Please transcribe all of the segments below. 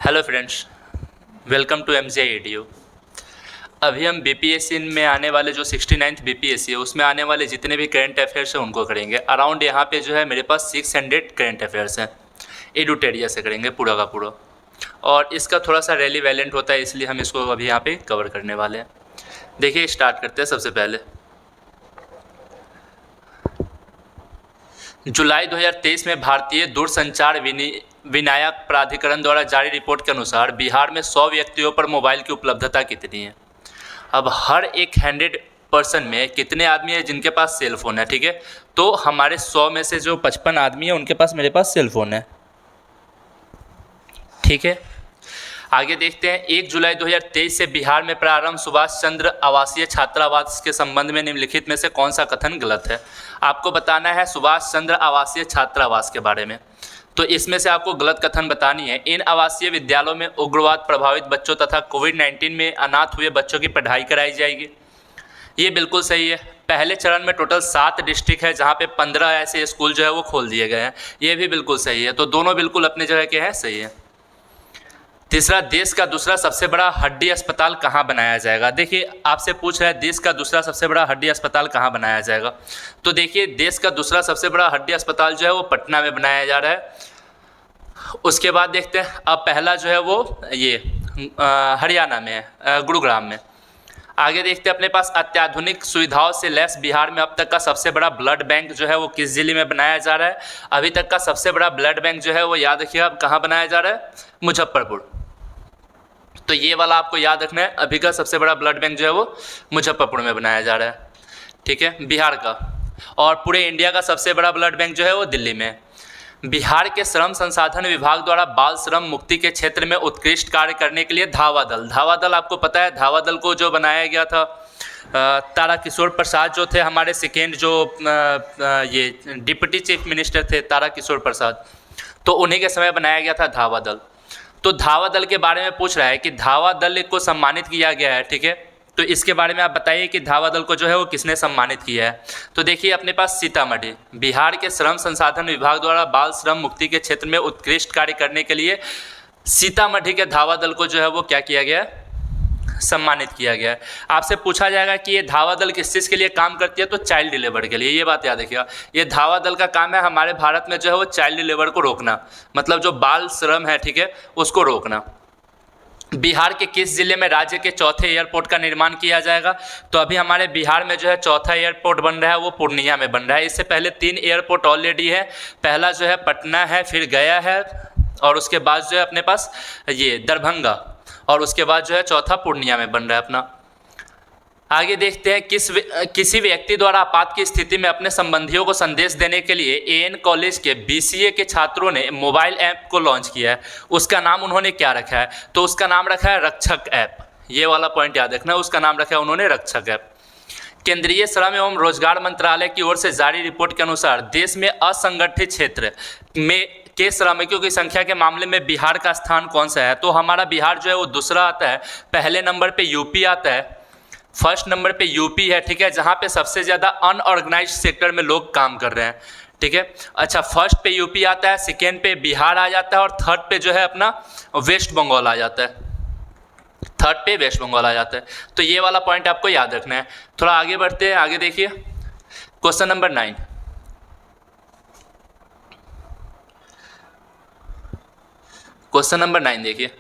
Hello friends, welcome to MJ अभी हम BPSC में आने वाले जो 69th बीपीएससी है उसमें आने वाले जितने भी करंट अफेयर्स हैं उनको करेंगे। अराउंड यहाँ पे जो है मेरे पास 600 करंट अफेयर्स हैं। एडुटेरिया से करेंगे पूरा का पूरा, और इसका थोड़ा सा रेलिवेलेंट होता है, इसलिए हम इसको अभी यहाँ पे कवर करने वाले हैं। देखिए, स्टार्ट करते हैं। सबसे पहले जुलाई 2023 में भारतीय दूरसंचार विनियामक प्राधिकरण द्वारा जारी रिपोर्ट के अनुसार बिहार में 100 व्यक्तियों पर मोबाइल की उपलब्धता कितनी है। अब हर एक 100% में कितने आदमी हैं जिनके पास सेल फ़ोन है, ठीक है। तो हमारे 100 में से जो 55 आदमी हैं उनके पास मेरे पास सेल फ़ोन है, ठीक है। आगे देखते हैं। 1 जुलाई 2023 से बिहार में प्रारंभ सुभाष चंद्र आवासीय छात्रावास के संबंध में निम्नलिखित में से कौन सा कथन गलत है। आपको बताना है सुभाष चंद्र आवासीय छात्रावास के बारे में। तो इसमें से आपको गलत कथन बतानी है। इन आवासीय विद्यालयों में उग्रवाद प्रभावित बच्चों तथा कोविड-19 में अनाथ हुए बच्चों की पढ़ाई कराई जाएगी। ये बिल्कुल सही है। पहले चरण में टोटल 7 डिस्ट्रिक्ट है जहाँ पे 15 ऐसे स्कूल जो है वो खोल दिए गए हैं। ये भी बिल्कुल सही है। तो दोनों बिल्कुल अपने जगह के हैं, सही है। तीसरा, देश का दूसरा सबसे बड़ा हड्डी अस्पताल कहाँ बनाया जाएगा। देखिए, आपसे पूछ रहा है देश का दूसरा सबसे बड़ा हड्डी अस्पताल कहाँ बनाया जाएगा। तो देखिए, देश का दूसरा सबसे बड़ा हड्डी अस्पताल जो है वो पटना में बनाया जा रहा है। उसके बाद देखते हैं, अब पहला जो है वो ये हरियाणा में है, गुरुग्राम में। आगे देखते हैं, अपने पास अत्याधुनिक सुविधाओं से लैस बिहार में अब तक का सबसे बड़ा ब्लड बैंक जो है वो किस जिले में बनाया जा रहा है। अभी तक का सबसे बड़ा ब्लड बैंक जो है वो याद रखिएगा कहाँ बनाया जा रहा है, मुजफ्फरपुर। तो ये वाला आपको याद रखना है। अभी का सबसे बड़ा ब्लड बैंक जो है वो मुजफ्फरपुर में बनाया जा रहा है, ठीक है, बिहार का। और पूरे इंडिया का सबसे बड़ा ब्लड बैंक जो है वो दिल्ली में। बिहार के श्रम संसाधन विभाग द्वारा बाल श्रम मुक्ति के क्षेत्र में उत्कृष्ट कार्य करने के लिए धावा दल आपको पता है। धावा दल को जो बनाया गया था, तारा किशोर प्रसाद जो थे हमारे सेकेंड जो ये डिप्टी चीफ मिनिस्टर थे, तारा किशोर प्रसाद, तो उन्हीं के समय बनाया गया था धावा दल। तो धावा दल के बारे में पूछ रहा है कि धावा दल को सम्मानित किया गया है, ठीक है। तो इसके बारे में आप बताइए कि धावा दल को जो है वो किसने सम्मानित किया है। तो देखिए, अपने पास सीतामढ़ी, बिहार के श्रम संसाधन विभाग द्वारा बाल श्रम मुक्ति के क्षेत्र में उत्कृष्ट कार्य करने के लिए सीतामढ़ी के धावा दल को जो है वो क्या किया गया, सम्मानित किया गया है। आपसे पूछा जाएगा कि ये धावा दल किस चीज़ के लिए काम करती है, तो चाइल्ड लेबर के लिए। ये बात याद रखिएगा, ये धावा दल का काम है हमारे भारत में जो है वो चाइल्ड लेबर को रोकना, मतलब जो बाल श्रम है, ठीक है, उसको रोकना। बिहार के किस जिले में राज्य के चौथे एयरपोर्ट का निर्माण किया जाएगा। तो अभी हमारे बिहार में जो है चौथा एयरपोर्ट बन रहा है वो पूर्णिया में बन रहा है। इससे पहले 3 एयरपोर्ट ऑलरेडी है। पहला जो है पटना है, फिर गया है, और उसके बाद जो है अपने पास ये दरभंगा, और उसके बाद जो है चौथा पूर्णिया में बन रहा है अपना। आगे देखते हैं, किसी व्यक्ति द्वारा आपात की स्थिति में अपने संबंधियों को संदेश देने के लिए एएन कॉलेज के BCA के छात्रों ने मोबाइल ऐप को लॉन्च किया है। उसका नाम उन्होंने क्या रखा है, तो उसका नाम रखा है रक्षक ऐप। ये वाला पॉइंट याद रखना है, उसका नाम रखा है उन्होंने रक्षक ऐप। केंद्रीय श्रम एवं रोजगार मंत्रालय की ओर से जारी रिपोर्ट के अनुसार देश में असंगठित क्षेत्र में के श्रमिकों की संख्या के मामले में बिहार का स्थान कौन सा है। तो हमारा बिहार जो है वो दूसरा आता है। पहले नंबर पे यूपी आता है, फर्स्ट नंबर पे यूपी है, ठीक है, जहाँ पे सबसे ज़्यादा अनऑर्गेनाइज्ड सेक्टर में लोग काम कर रहे हैं, ठीक है। अच्छा, फर्स्ट पे यूपी आता है, सेकेंड पे बिहार आ जाता है, और थर्ड पे जो है अपना वेस्ट बंगाल आ जाता है। थर्ड पे वेस्ट बंगाल आ जाता है। तो ये वाला पॉइंट आपको याद रखना है। थोड़ा आगे बढ़ते हैं। आगे देखिए, क्वेश्चन नंबर 9। क्वेश्चन नंबर 9 देखिए,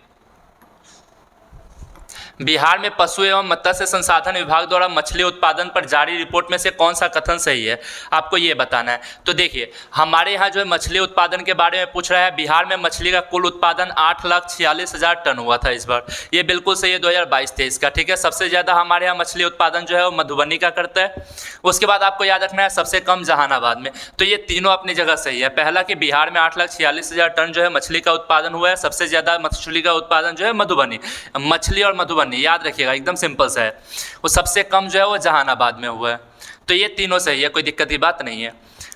बिहार में पशु एवं मत्स्य संसाधन विभाग द्वारा मछली उत्पादन पर जारी रिपोर्ट में से कौन सा कथन सही है, आपको ये बताना है। तो देखिए, हमारे यहाँ जो है मछली उत्पादन के बारे में पूछ रहा है। बिहार में मछली का कुल उत्पादन 8,46,000 टन हुआ था इस बार। ये बिल्कुल सही है 2022-23 का, ठीक है। सबसे ज़्यादा हमारे यहाँ मछली उत्पादन जो है वो मधुबनी का करता है। उसके बाद आपको याद रखना है सबसे कम जहानाबाद में। तो ये तीनों अपनी जगह सही है। पहला कि बिहार में 8,46,000 टन जो है मछली का उत्पादन हुआ है। सबसे ज़्यादा मछली का उत्पादन जो है मधुबनी, मछली और मधुबनी याद रखिएगा, एकदम सिंपल सा है। वो सबसे कम जो है वो जहानाबाद में हुआ है। तो ये तीनों सही है, कोई दिक्कत की बात नहीं है।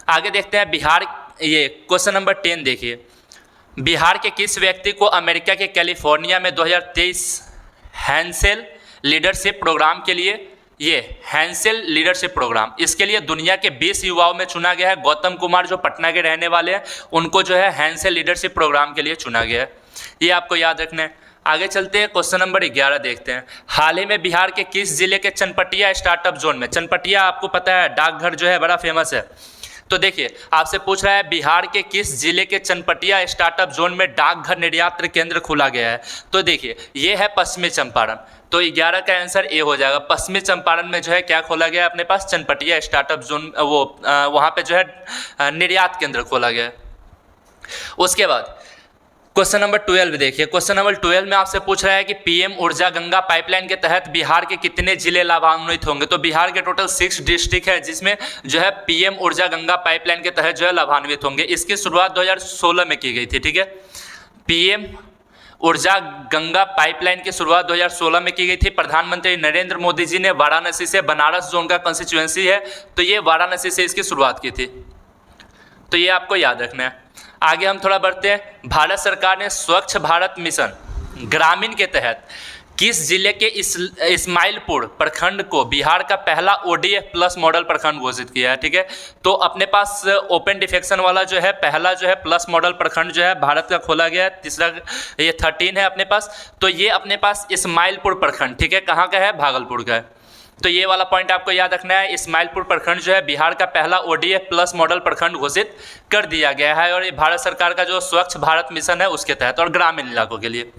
आगे देखते हैं बिहार, ये क्वेश्चन नंबर 10 देखिए, बिहार के किस व्यक्ति को अमेरिका के कैलिफोर्निया में 2023 हैंसेल लीडरशिप प्रोग्राम के लिए, ये हैंसेल लीडरशिप प्रोग्राम, इसके लिए दुनिया के 20 युवाओं में चुना गया है। गौतम कुमार जो पटना के रहने वाले हैं, उनको जो है हैंसेल लीडरशिप प्रोग्राम के लिए चुना गया है। ये आपको याद रखना है। आगे चलते हैं, क्वेश्चन नंबर 11 देखते हैं। हाल ही में बिहार के किस जिले के चनपटिया स्टार्टअप जोन में, चनपटिया आपको पता है डाकघर जो है बड़ा फेमस है, तो देखिए आपसे पूछ रहा है बिहार के किस जिले के चनपटिया स्टार्टअप जोन में डाकघर निर्यात केंद्र खोला गया है। तो देखिए ये है पश्चिमी चंपारण, तो 11 का आंसर ए हो जाएगा। पश्चिमी चंपारण में जो है क्या खोला गया है अपने पास, चनपटिया स्टार्टअप जोन, वो वहाँ पे जो है निर्यात केंद्र खोला गया है। उसके बाद क्वेश्चन नंबर 12 देखिए। क्वेश्चन नंबर 12 में आपसे पूछ रहा है कि पीएम ऊर्जा गंगा पाइपलाइन के तहत बिहार के कितने जिले लाभान्वित होंगे। तो बिहार के टोटल 6 डिस्ट्रिक्ट है जिसमें जो है पीएम ऊर्जा गंगा पाइपलाइन के तहत जो है लाभान्वित होंगे। इसकी शुरुआत 2016 में की गई थी, ठीक है। पीएम ऊर्जा गंगा पाइपलाइन की शुरुआत 2016 में की गई थी। प्रधानमंत्री नरेंद्र मोदी जी ने वाराणसी से, बनारस जो उनका कंस्टिट्यूएंसी है, तो ये वाराणसी से इसकी शुरुआत की थी, तो ये आपको याद रखना है। आगे हम थोड़ा बढ़ते हैं। भारत सरकार ने स्वच्छ भारत मिशन ग्रामीण के तहत किस जिले के इस्माइलपुर प्रखंड को बिहार का पहला ODF प्लस मॉडल प्रखंड घोषित किया है, ठीक है। तो अपने पास ओपन डिफेक्शन वाला जो है पहला जो है प्लस मॉडल प्रखंड जो है भारत का खोला गया है। तीसरा ये 13 है अपने पास, तो ये अपने पास इस्माइलपुर प्रखंड, ठीक है, कहाँ का है, भागलपुर का है। तो ये वाला पॉइंट आपको याद रखना है। इस्माइलपुर प्रखंड जो है बिहार का पहला ODF प्लस मॉडल प्रखंड घोषित कर दिया गया है, और ये भारत सरकार का जो स्वच्छ भारत मिशन है उसके तहत, और ग्रामीण इलाकों के लिए।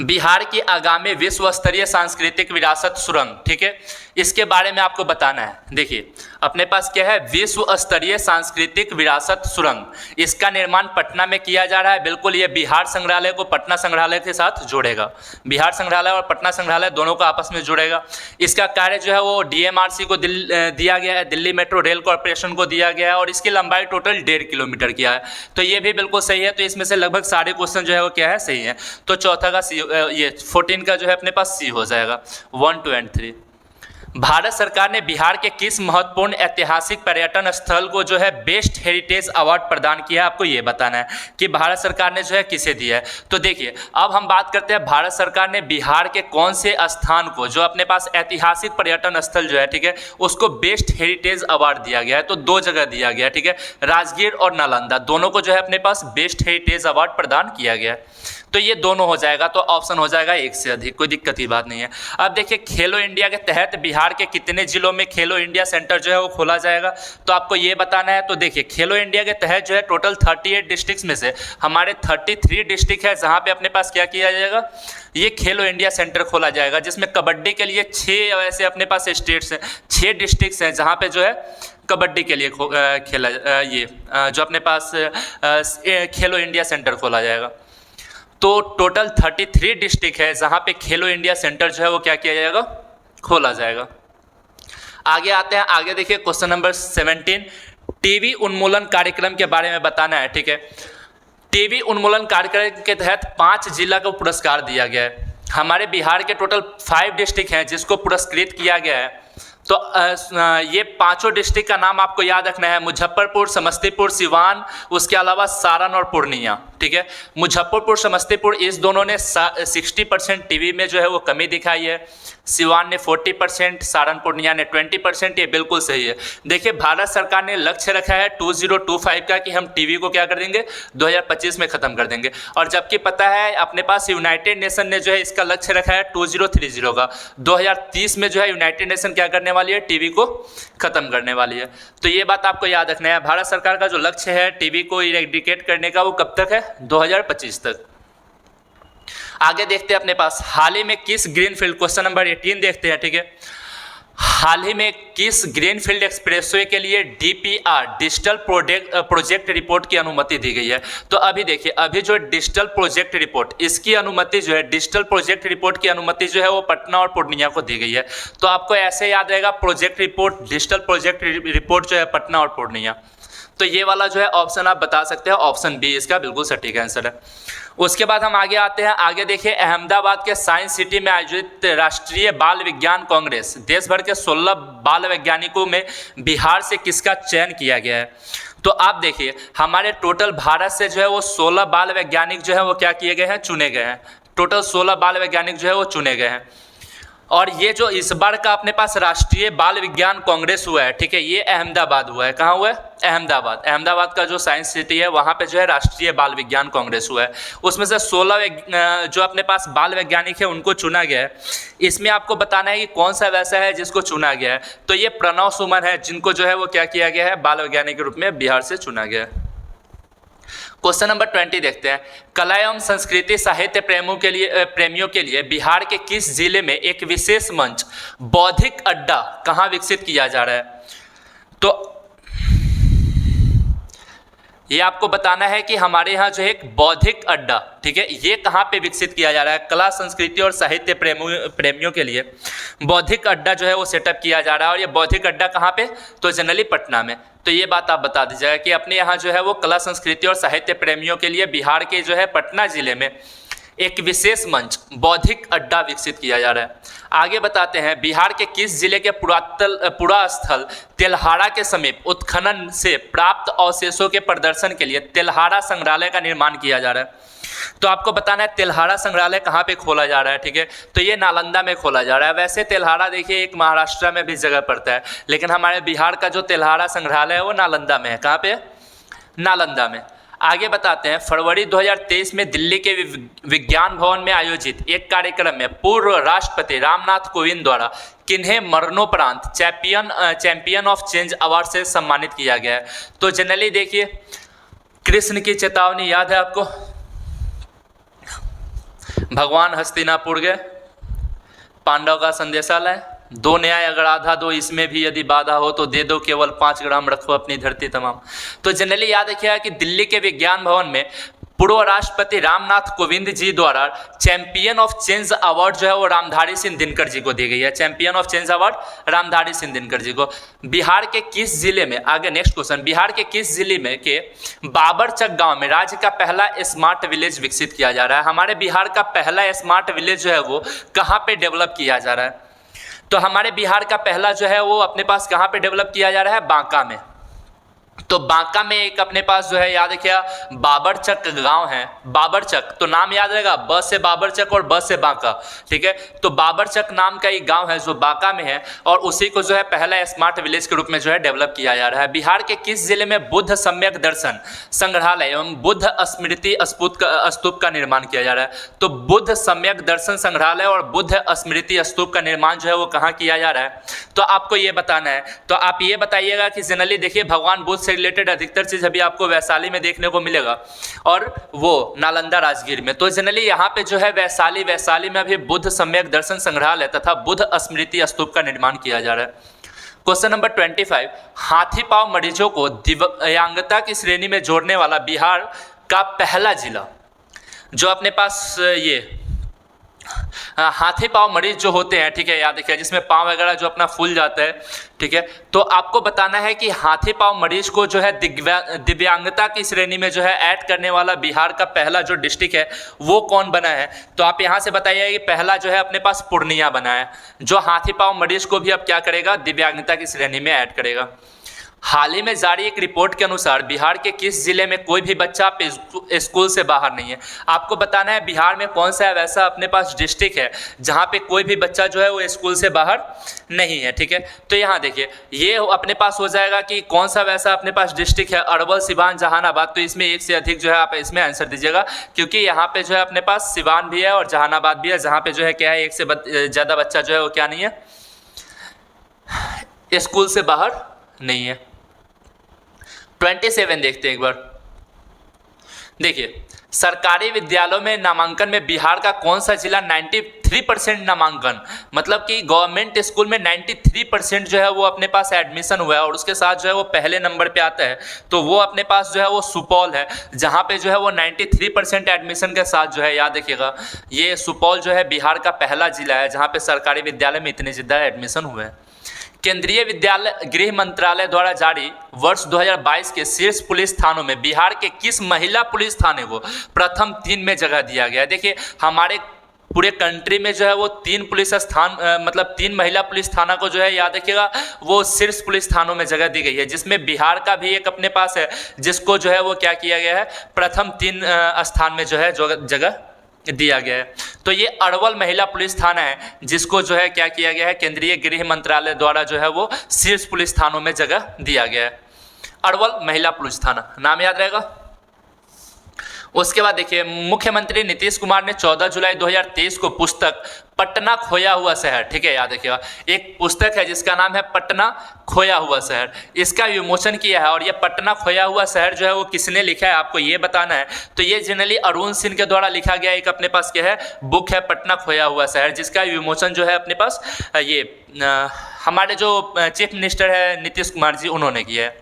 बिहार की आगामी विश्व स्तरीय सांस्कृतिक विरासत सुरंग, ठीक है, इसके बारे में आपको बताना है। देखिए अपने पास क्या है, विश्व स्तरीय सांस्कृतिक विरासत सुरंग, इसका निर्माण पटना में किया जा रहा है। बिल्कुल ये बिहार संग्रहालय को पटना संग्रहालय के साथ जोड़ेगा, बिहार संग्रहालय और पटना संग्रहालय दोनों को आपस में जोड़ेगा। इसका कार्य जो है वो DMRC को दिया गया है, दिल्ली मेट्रो रेल कॉरपोरेशन को दिया गया है, और इसकी लंबाई टोटल 1.5 किलोमीटर की है। तो ये भी बिल्कुल सही है। तो इसमें से लगभग सारे क्वेश्चन जो है वो क्या है, सही है। तो चौथा का सी, ये 14 का जो है अपने पास सी हो जाएगा, 1, 2 और 3। भारत सरकार ने बिहार के किस महत्वपूर्ण ऐतिहासिक पर्यटन स्थल को जो है बेस्ट हेरिटेज अवार्ड प्रदान किया है, आपको ये बताना है कि भारत सरकार ने जो है किसे दिया है। तो देखिए अब हम बात करते हैं भारत सरकार ने बिहार के कौन से स्थान को, जो अपने पास ऐतिहासिक पर्यटन स्थल जो है, ठीक है, उसको बेस्ट हेरिटेज अवार्ड दिया गया है। तो 2 जगह दिया गया है, ठीक है, राजगीर और नालंदा, दोनों को जो है अपने पास बेस्ट हेरिटेज अवार्ड प्रदान किया गया है। तो ये दोनों हो जाएगा, तो ऑप्शन हो जाएगा 1 से अधिक, कोई दिक्कत की बात नहीं है। अब देखिए खेलो इंडिया के तहत बिहार के कितने जिलों में खेलो इंडिया सेंटर जो है वो खोला जाएगा, तो आपको ये बताना है। तो देखिए खेलो इंडिया के तहत जो है टोटल 38 डिस्ट्रिक्ट में से हमारे 33 डिस्ट्रिक्ट है जहाँ पे अपने पास क्या किया जाएगा, ये खेलो इंडिया सेंटर खोला जाएगा, जिसमें कबड्डी के लिए 6 ऐसे अपने पास स्टेट्स हैं, 6 डिस्ट्रिक्ट्स हैं जहाँ पे जो है कबड्डी के लिए खेला ये जो अपने पास खेलो इंडिया सेंटर खोला जाएगा। तो टोटल 33 डिस्ट्रिक्ट है जहाँ पे खेलो इंडिया सेंटर जो है वो क्या किया जाएगा, खोला जाएगा। आगे आते हैं, आगे देखिए क्वेश्चन नंबर 17, टीबी उन्मूलन कार्यक्रम के बारे में बताना है, ठीक है। टीबी उन्मूलन कार्यक्रम के तहत 5 जिला को पुरस्कार दिया गया है। हमारे बिहार के टोटल 5 डिस्ट्रिक्ट हैं जिसको पुरस्कृत किया गया है। तो ये 5 डिस्ट्रिक्ट का नाम आपको याद रखना है, मुजफ्फरपुर, समस्तीपुर, सिवान, उसके अलावा सारण और पूर्णिया, ठीक है। मुजफ्फरपुर, समस्तीपुर इस दोनों ने 60% टीबी में जो है वो कमी दिखाई है। सिवान ने 40%, सारण पूर्णिया ने 20%, ये बिल्कुल सही है। देखिए भारत सरकार ने लक्ष्य रखा है 2025 का कि हम टीबी को क्या कर देंगे, 2025 में ख़त्म कर देंगे, और जबकि पता है अपने पास यूनाइटेड नेशन ने जो है इसका लक्ष्य रखा है 2030 का। 2030 में जो है यूनाइटेड नेशन क्या करने वाली है, टीबी को ख़त्म करने वाली है। तो ये बात आपको याद रखना है, भारत सरकार का जो लक्ष्य है टीबी को इरेडिकेट करने का वो कब तक है, 2025 तक। आगे देखते हैं अपने पास हाल ही में किस ग्रीनफील्ड, क्वेश्चन नंबर 18 देखते हैं, ठीक है। हाल ही में किस ग्रीनफील्ड एक्सप्रेसवे के लिए DPR डिजिटल प्रोजेक्ट रिपोर्ट की अनुमति दी गई है। तो अभी देखिए अभी जो डिजिटल प्रोजेक्ट रिपोर्ट, इसकी अनुमति जो है, डिजिटल प्रोजेक्ट रिपोर्ट की अनुमति जो है वो पटना और पूर्णिया को दी गई है। तो आपको ऐसे याद रहेगा project report, digital project report जो है पटना और पूर्णिया। तो ये वाला जो है ऑप्शन आप बता सकते हैं, ऑप्शन बी इसका बिल्कुल सटीक आंसर है। उसके बाद हम आगे आते हैं, आगे देखिए अहमदाबाद के साइंस सिटी में आयोजित राष्ट्रीय बाल विज्ञान कांग्रेस, देश भर के 16 बाल वैज्ञानिकों में बिहार से किसका चयन किया गया है। तो आप देखिए हमारे टोटल भारत से जो है वो 16 बाल वैज्ञानिक जो है वो क्या किए गए हैं, चुने गए हैं। टोटल 16 बाल वैज्ञानिक जो है वो चुने गए हैं। और ये जो इस बार का अपने पास राष्ट्रीय बाल विज्ञान कांग्रेस हुआ है, ठीक है, ये अहमदाबाद हुआ है। कहाँ हुआ है? अहमदाबाद। अहमदाबाद का जो साइंस सिटी है वहाँ पे जो है राष्ट्रीय बाल विज्ञान कांग्रेस हुआ है। उसमें से 16 जो अपने पास बाल वैज्ञानिक है उनको चुना गया है। इसमें आपको बताना है कि कौन सा वैसा है जिसको चुना गया है। तो ये प्रणव सुमन है जिनको जो है वो क्या किया गया है, बाल वैज्ञानिक के रूप में बिहार से चुना गया है। क्वेश्चन नंबर 20 देखते हैं। कला एवं संस्कृति साहित्य प्रेमियों के लिए बिहार के किस जिले में एक विशेष मंच बौद्धिक अड्डा कहाँ विकसित किया जा रहा है? तो ये आपको बताना है कि हमारे यहाँ जो है एक बौद्धिक अड्डा, ठीक है, ये कहाँ पे विकसित किया जा रहा है? कला संस्कृति और साहित्य प्रेमियों के लिए बौद्धिक अड्डा जो है वो सेटअप किया जा रहा है। और ये बौद्धिक अड्डा कहाँ पे? तो जनरली पटना में। तो ये बात आप बता दीजिएगा कि अपने यहाँ जो है वो कला संस्कृति और साहित्य प्रेमियों के लिए बिहार के जो है पटना जिले में एक विशेष मंच बौद्धिक अड्डा विकसित किया जा रहा है। आगे बताते हैं, बिहार के किस जिले के पुरास्थल तेल्हारा के समीप उत्खनन से प्राप्त अवशेषों के प्रदर्शन के लिए तेल्हारा संग्रहालय का निर्माण किया जा रहा है? तो आपको बताना है तेल्हारा संग्रहालय कहाँ पे खोला जा रहा है, ठीक है, तो ये नालंदा में खोला जा रहा है। वैसे तेल्हारा देखिए एक महाराष्ट्र में भी जगह पड़ता है, लेकिन हमारे बिहार का जो तेल्हारा संग्रहालय है वो नालंदा में है। कहाँ पे? नालंदा में। आगे बताते हैं, फरवरी 2023 में दिल्ली के विज्ञान भवन में आयोजित एक कार्यक्रम में पूर्व राष्ट्रपति रामनाथ कोविंद द्वारा किन्हें मरणोपरांत चैंपियन ऑफ चेंज अवार्ड से सम्मानित किया गया है? तो जनरली देखिए, कृष्ण की चेतावनी याद है आपको? भगवान हस्तिनापुर गए, पांडव का संदेशा लाए, 2 न्याय अगर आधा दो, इसमें भी यदि बाधा हो तो दे दो, केवल 5 ग्राम रखो अपनी धरती तमाम। तो जनरली याद रखिएगा कि दिल्ली के विज्ञान भवन में पूर्व राष्ट्रपति रामनाथ कोविंद जी द्वारा चैंपियन ऑफ चेंज अवार्ड जो है वो रामधारी सिंह दिनकर जी को दी गई है। Champion of change award Ramdhari Singh Dinkar ji को। बिहार के किस जिले में, आगे नेक्स्ट क्वेश्चन, बिहार के किस जिले में के बाबरचक गांव में राज्य का पहला स्मार्ट विलेज विकसित किया जा रहा है? हमारे बिहार का पहला स्मार्ट विलेज जो है वो कहाँ पे डेवलप किया जा रहा है? तो हमारे बिहार का पहला जो है वो अपने पास कहाँ पे डेवलप किया जा रहा है? बांका में। तो बांका में एक अपने पास जो है याद रखिए बाबरचक गांव है। बाबरचक तो नाम याद रहेगा, ब से बाबरचक और ब से बांका, ठीक है। तो बाबरचक नाम का एक गांव है जो बांका में है और उसी को जो है पहला स्मार्ट विलेज के रूप में जो है डेवलप किया जा रहा है। बिहार के किस जिले में बुद्ध सम्यक दर्शन संग्रहालय एवं बुद्ध स्मृति स्तूप का निर्माण किया जा रहा है? तो बुद्ध सम्यक दर्शन संग्रहालय और बुद्ध स्मृति स्तूप का निर्माण जो है वो कहाँ किया जा रहा है? तो आपको ये बताना है। तो आप ये बताइएगा कि जनरली देखिए भगवान बुद्ध से रिलेटेड अधिकतर चीज अभी आपको वैशाली में देखने को मिलेगा और वो नालंदा राजगीर में। तो जनरली यहाँ पे जो है वैशाली में अभी बुद्ध सम्यक दर्शन संग्रहालय तथा बुद्ध स्मृति स्तूप का निर्माण किया जा रहा है। क्वेश्चन नंबर 25, हाथी पांव मरीजों को दिव्यांगता की श्रेणी में जोड़ने वाला बिहार का पहला जिला जो अपने पास ये हाथी पांव मरीज जो होते हैं, ठीक है, याद रखिए, जिसमें पांव वगैरह जो अपना फूल जाता है, ठीक है, तो आपको बताना है कि हाथी पांव मरीज को जो है दिव्यांगता की श्रेणी में जो है ऐड करने वाला बिहार का पहला जो डिस्ट्रिक्ट है वो कौन बना है? तो आप यहां से बताइए कि पहला जो है अपने पास पूर्णिया बना है, जो हाथी पांव मरीज को भी अब क्या करेगा? दिव्यांगता की श्रेणी में ऐड करेगा। हाल ही में जारी एक रिपोर्ट के अनुसार बिहार के किस जिले में कोई भी बच्चा स्कूल से बाहर नहीं है? आपको बताना है बिहार में कौन सा वैसा अपने पास डिस्ट्रिक्ट है जहां पे कोई भी बच्चा जो है वो स्कूल से बाहर नहीं है, ठीक है। तो यहाँ देखिए ये अपने पास हो जाएगा कि कौन सा वैसा अपने पास डिस्ट्रिक्ट है, अरवल, सिवान, जहानाबाद। तो इसमें एक से अधिक जो है आप इसमें आंसर दीजिएगा, क्योंकि यहाँ पे जो है अपने पास सिवान भी है और जहानाबाद भी है, जहाँ पे जो है क्या है एक से ज़्यादा बच्चा जो है वो क्या नहीं है, स्कूल से बाहर नहीं है। 27 देखते हैं एक बार। देखिए सरकारी विद्यालयों में नामांकन में बिहार का कौन सा जिला 93% नामांकन, मतलब कि गवर्नमेंट स्कूल में 93% जो है वो अपने पास एडमिशन हुआ है और उसके साथ जो है वो पहले नंबर पे आता है, तो वो अपने पास जो है वो सुपौल है, जहाँ पे जो है वो 93% एडमिशन के साथ जो है याद रखिएगा ये सुपौल जो है बिहार का पहला जिला है जहाँ पे सरकारी विद्यालय में इतने ज़्यादा एडमिशन हुए हैं। केंद्रीय विद्यालय गृह मंत्रालय द्वारा जारी वर्ष 2022 के शीर्ष पुलिस थानों में बिहार के किस महिला पुलिस थाने को प्रथम 3 में जगह दिया गया? देखिए हमारे पूरे कंट्री में जो है वो 3 पुलिस स्थान मतलब 3 महिला पुलिस थाना को जो है याद रखिएगा वो शीर्ष पुलिस थानों में जगह दी गई है, जिसमें बिहार का भी एक अपने पास है जिसको जो है वो क्या किया गया है, प्रथम 3 स्थान में जो है जगह दिया गया है। तो ये अरवल महिला पुलिस थाना है, जिसको जो है क्या किया गया है, केंद्रीय गृह मंत्रालय द्वारा जो है वो शीर्ष पुलिस थानों में जगह दिया गया है। अरवल महिला पुलिस थाना, नाम याद रहेगा। उसके बाद देखिए, मुख्यमंत्री नीतीश कुमार ने 14 जुलाई 2023 को पुस्तक पटना खोया हुआ शहर, ठीक है, याद रखिएगा, एक पुस्तक है जिसका नाम है पटना खोया हुआ शहर, इसका विमोचन किया है। और ये पटना खोया हुआ शहर जो है वो किसने लिखा है, आपको ये बताना है। तो ये जनरली अरुण सिंह के द्वारा लिखा गया एक अपने पास क्या है, बुक है, पटना खोया हुआ शहर, जिसका विमोचन जो है अपने पास ये हमारे जो चीफ मिनिस्टर है नीतीश कुमार जी, उन्होंने किया है।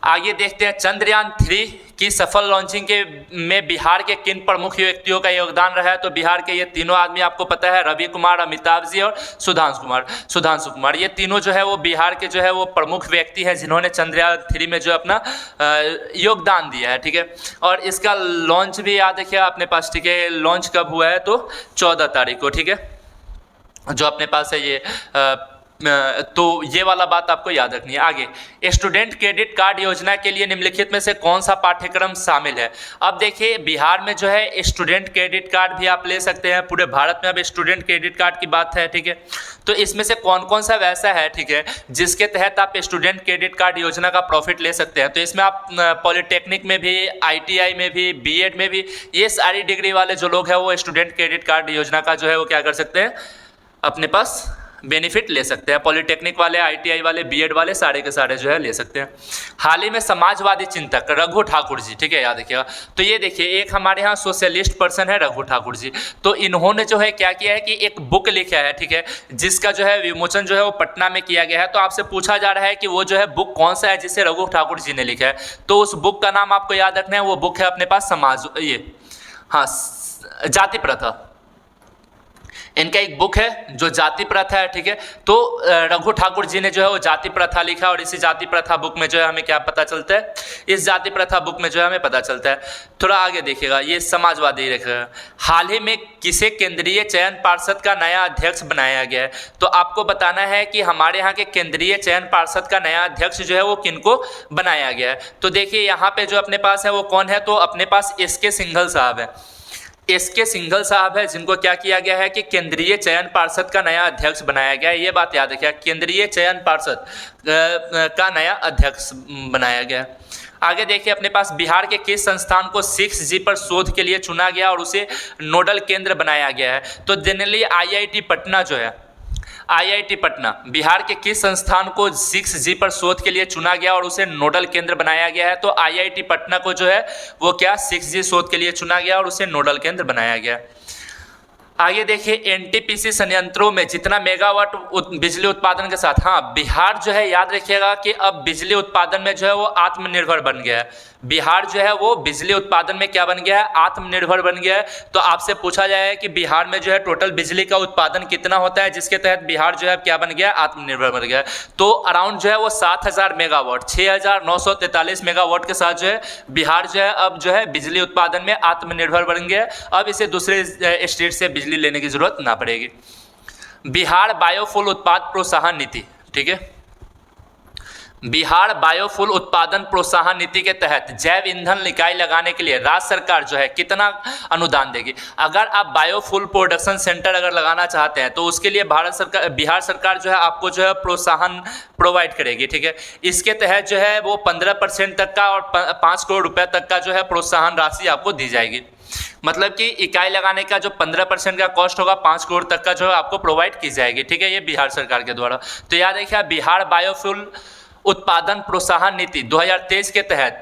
आगे देखते हैं, चंद्रयान 3 की सफल लॉन्चिंग के में बिहार के किन प्रमुख व्यक्तियों का योगदान रहा है। तो बिहार के ये तीनों आदमी आपको पता है, रवि कुमार, अमिताभ जी और सुधांशु कुमार, ये तीनों जो है वो बिहार के जो है वो प्रमुख व्यक्ति हैं जिन्होंने चंद्रयान 3 में जो अपना योगदान दिया है, ठीक है। और इसका लॉन्च भी याद रखिए अपने पास, ठीक है, लॉन्च कब हुआ है, तो 14 तारीख को, ठीक है, जो अपने पास है ये तो ये वाला बात आपको याद रखनी है। आगे, स्टूडेंट क्रेडिट कार्ड योजना के लिए निम्नलिखित में से कौन सा पाठ्यक्रम शामिल है। अब देखिए, बिहार में जो है स्टूडेंट क्रेडिट कार्ड भी आप ले सकते हैं, पूरे भारत में अब स्टूडेंट क्रेडिट कार्ड की बात है, ठीक है। तो इसमें से कौन कौन सा वैसा है, ठीक है, जिसके तहत आप स्टूडेंट क्रेडिट कार्ड योजना का प्रॉफिट ले सकते हैं। तो इसमें आप पॉलिटेक्निक में भी, ITI में भी, BEd में भी, ये सारी डिग्री वाले जो लोग हैं वो स्टूडेंट क्रेडिट कार्ड योजना का जो है वो क्या कर सकते हैं, अपने पास बेनिफिट ले सकते हैं। पॉलिटेक्निक वाले, ITI वाले, BEd वाले सारे के सारे जो है ले सकते हैं। हाल ही में समाजवादी चिंतक रघु ठाकुर जी, ठीक है, याद रखिएगा। तो ये देखिए, एक हमारे यहाँ सोशलिस्ट पर्सन है रघु ठाकुर जी, तो इन्होंने जो है क्या किया है कि एक बुक लिखा है, ठीक है, जिसका जो है विमोचन जो है वो पटना में किया गया है। तो आपसे पूछा जा रहा है कि वो जो है बुक कौन सा है जिसे रघु ठाकुर जी ने लिखा है। तो उस बुक का नाम आपको याद रखना है, वो बुक है अपने पास जाति प्रथा। इनका एक बुक है जो जाति प्रथा है, ठीक है। तो रघु ठाकुर जी ने जो है वो जाति प्रथा लिखा, और इसी जाति प्रथा बुक में जो है हमें क्या पता चलता है, इस जाति प्रथा बुक में जो है हमें पता चलता है। थोड़ा आगे देखिएगा, ये समाजवादी रेखा। हाल ही में किसे केंद्रीय चयन पार्षद का नया अध्यक्ष बनाया गया है। तो आपको बताना है कि हमारे यहाँ के केंद्रीय चयन पार्षद का नया अध्यक्ष जो है वो किनको बनाया गया है। तो देखिए, यहाँ पे जो अपने पास है वो कौन है, तो अपने पास SK सिंघल साहब है। SK सिंघल साहब है, जिनको क्या किया गया है कि केंद्रीय चयन पार्षद का नया अध्यक्ष बनाया गया है। ये बात याद रखिए, केंद्रीय चयन पार्षद का नया अध्यक्ष बनाया गया। आगे देखिए, अपने पास बिहार के किस संस्थान को 6G पर शोध के लिए चुना गया और उसे नोडल केंद्र बनाया गया है। तो जनरली IIT पटना जो है, IIT पटना बिहार के किस संस्थान को 6G पर शोध के लिए चुना गया और उसे नोडल केंद्र बनाया गया है। तो IIT पटना को जो है वो क्या 6G शोध के लिए चुना गया और उसे नोडल केंद्र बनाया गया। आगे देखिए, NTPC संयंत्रों में जितना मेगावाट बिजली उत्पादन के साथ, हाँ, बिहार जो है याद रखिएगा कि अब बिजली उत्पादन में जो है वो आत्मनिर्भर बन गया है। बिहार जो है वो बिजली उत्पादन में क्या बन गया है, आत्मनिर्भर बन गया है। तो आपसे पूछा जाए कि बिहार में जो है टोटल बिजली का उत्पादन कितना होता है, जिसके तहत बिहार जो है क्या बन गया, आत्मनिर्भर बन गया है। तो अराउंड जो है वो 7000 मेगावाट, 6943 मेगावाट के साथ जो है बिहार जो है अब जो है बिजली उत्पादन में आत्मनिर्भर बन गया है। अब इसे दूसरे स्टेट से बिजली लेने की जरूरत ना पड़ेगी। बिहार बायोफुल उत्पाद प्रोत्साहन नीति, ठीक है, बिहार बायोफुल उत्पादन प्रोत्साहन नीति के तहत जैव ईंधन इकाई लगाने के लिए राज्य सरकार जो है कितना अनुदान देगी। अगर आप बायोफुल प्रोडक्शन सेंटर अगर लगाना चाहते हैं तो उसके लिए बिहार सरकार जो है आपको जो है प्रोत्साहन प्रोवाइड करेगी, ठीक है। इसके तहत जो है वो 15% तक का और 5 करोड़ रुपए तक का जो है प्रोत्साहन राशि आपको दी जाएगी। मतलब कि इकाई लगाने का जो 15% का कॉस्ट होगा 5 करोड़ तक का जो है आपको प्रोवाइड की जाएगी, ठीक है, ये बिहार सरकार के द्वारा। तो याद रखिए, बिहार बायोफ्यूल उत्पादन प्रोत्साहन नीति 2023 के तहत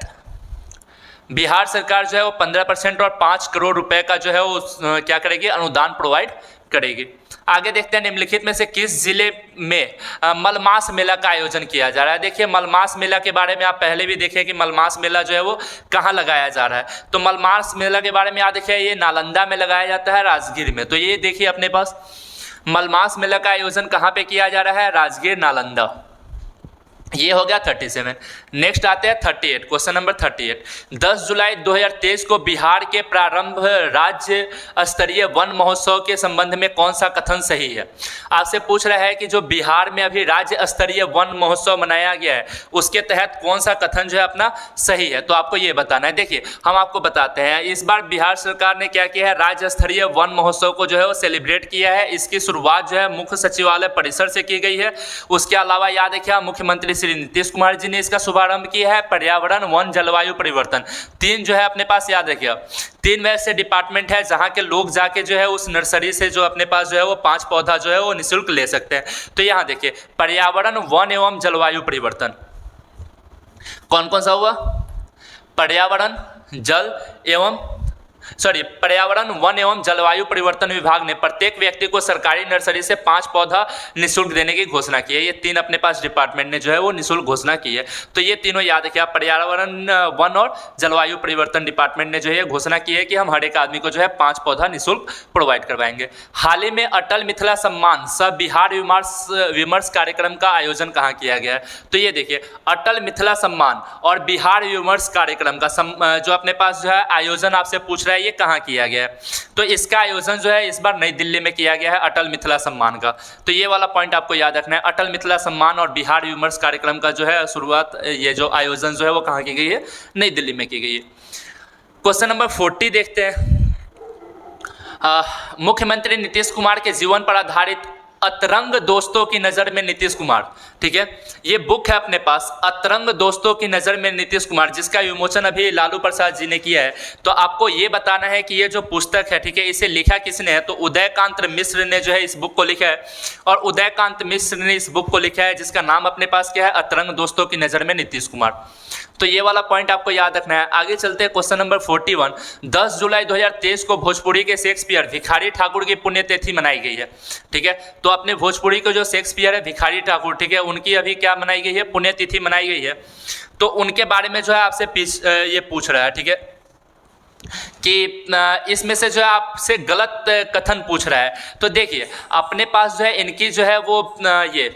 बिहार सरकार जो है वो 15% और 5 करोड़ रुपए का जो है वो क्या करेगी, अनुदान प्रोवाइड करेगी। आगे देखते हैं, निम्नलिखित में से किस जिले में मलमास मेला का आयोजन किया जा रहा है। देखिए, मलमास मेला के बारे में आप पहले भी देखें कि मलमास मेला जो है वो कहाँ लगाया जा रहा है। तो मलमास मेला के बारे में याद देखिए, ये नालंदा में लगाया जाता है, राजगीर में। तो ये देखिए अपने पास मलमास मेला का आयोजन कहाँ पे किया जा रहा है, राजगीर, नालंदा। ये हो गया 37। नेक्स्ट आते हैं 38, क्वेश्चन नंबर 38। 10 जुलाई 2023 को बिहार के प्रारंभ राज्य स्तरीय वन महोत्सव के संबंध में कौन सा कथन सही है? आपसे पूछ रहा है कि जो बिहार में अभी राज्य स्तरीय वन महोत्सव मनाया गया है उसके तहत कौन सा कथन जो है अपना सही है, तो आपको ये बताना है। देखिए हम आपको बताते हैं, इस बार बिहार सरकार ने क्या किया है, राज्य स्तरीय वन महोत्सव को जो है वो सेलिब्रेट किया है। इसकी शुरुआत जो है मुख्य सचिवालय परिसर से की गई है। उसके अलावा याद रखिए मुख्यमंत्री श्री नीतीश कुमार जी ने इसका शुभारंभ किया है। पर्यावरण, वन, जलवायु परिवर्तन, तीन जो है अपने पास याद रखिए, तीन वैसे डिपार्टमेंट है जहां के लोग जाके जो है उस नर्सरी से जो अपने पास जो है वो 5 पौधा जो है वो निःशुल्क ले सकते हैं। तो यहाँ देखिए पर्यावरण, वन एवं जलवायु परिवर्तन, कौन कौन सा हुआ? पर्यावरण, पर्यावरण, वन एवं जलवायु परिवर्तन विभाग ने प्रत्येक व्यक्ति को सरकारी नर्सरी से 5 पौधा निःशुल्क देने की घोषणा की है। ये तीन अपने पास डिपार्टमेंट ने जो है वो निःशुल्क घोषणा की है। तो ये तीनों याद रखिए, पर्यावरण, वन और जलवायु परिवर्तन डिपार्टमेंट ने जो है घोषणा की है कि हम हर एक आदमी को जो है 5 पौधा निःशुल्क प्रोवाइड करवाएंगे। हाल ही में अटल मिथिला सम्मान सह बिहार विमर्श कार्यक्रम का आयोजन कहाँ किया गया है? तो ये देखिए अटल मिथिला सम्मान और बिहार विमर्श कार्यक्रम का जो अपने पास जो है आयोजन आपसे पूछ रहा है ये कहाँ किया गया है? तो इसका आयोजन जो है इस बार नई दिल्ली में किया गया है, अटल मिथिला सम्मान का। तो ये वाला पॉइंट आपको याद रखना है, अटल मिथिला सम्मान और बिहार विमर्श कार्यक्रम का जो है शुरुआत, ये जो आयोजन जो है वो कहाँ की गई है? नई दिल्ली में की गई है। क्वेश्चन नंबर 40 देखते हैं। मुख्यमंत्री नीतीश कुमार के जीवन पर आधारित अतरंग दोस्तों की नज़र में नीतीश कुमार, ठीक है, ये बुक है अपने पास, अतरंग दोस्तों की नज़र में नीतीश कुमार, जिसका विमोचन अभी लालू प्रसाद जी ने किया है। तो आपको ये बताना है कि ये जो पुस्तक है, ठीक है, इसे लिखा किसने है? तो उदयकांत मिश्र ने जो है इस बुक को लिखा है। और उदयकांत मिश्र ने इस बुक को लिखा है जिसका नाम अपने पास क्या है? अतरंग दोस्तों की नज़र में नीतीश कुमार। तो ये वाला पॉइंट आपको याद रखना है। आगे चलते हैं क्वेश्चन नंबर 41। 10 जुलाई 2023 को भोजपुरी के शेक्सपियर भिखारी ठाकुर की पुण्यतिथि मनाई गई है, ठीक है। तो अपने भोजपुरी के जो शेक्सपियर है भिखारी ठाकुर, ठीक है, उनकी अभी क्या मनाई गई है? पुण्यतिथि मनाई गई है। तो उनके बारे में जो है आपसे ये पूछ रहा है, ठीक है, कि इसमें से जो है आपसे गलत कथन पूछ रहा है। तो देखिए अपने पास जो है इनकी जो है वो ये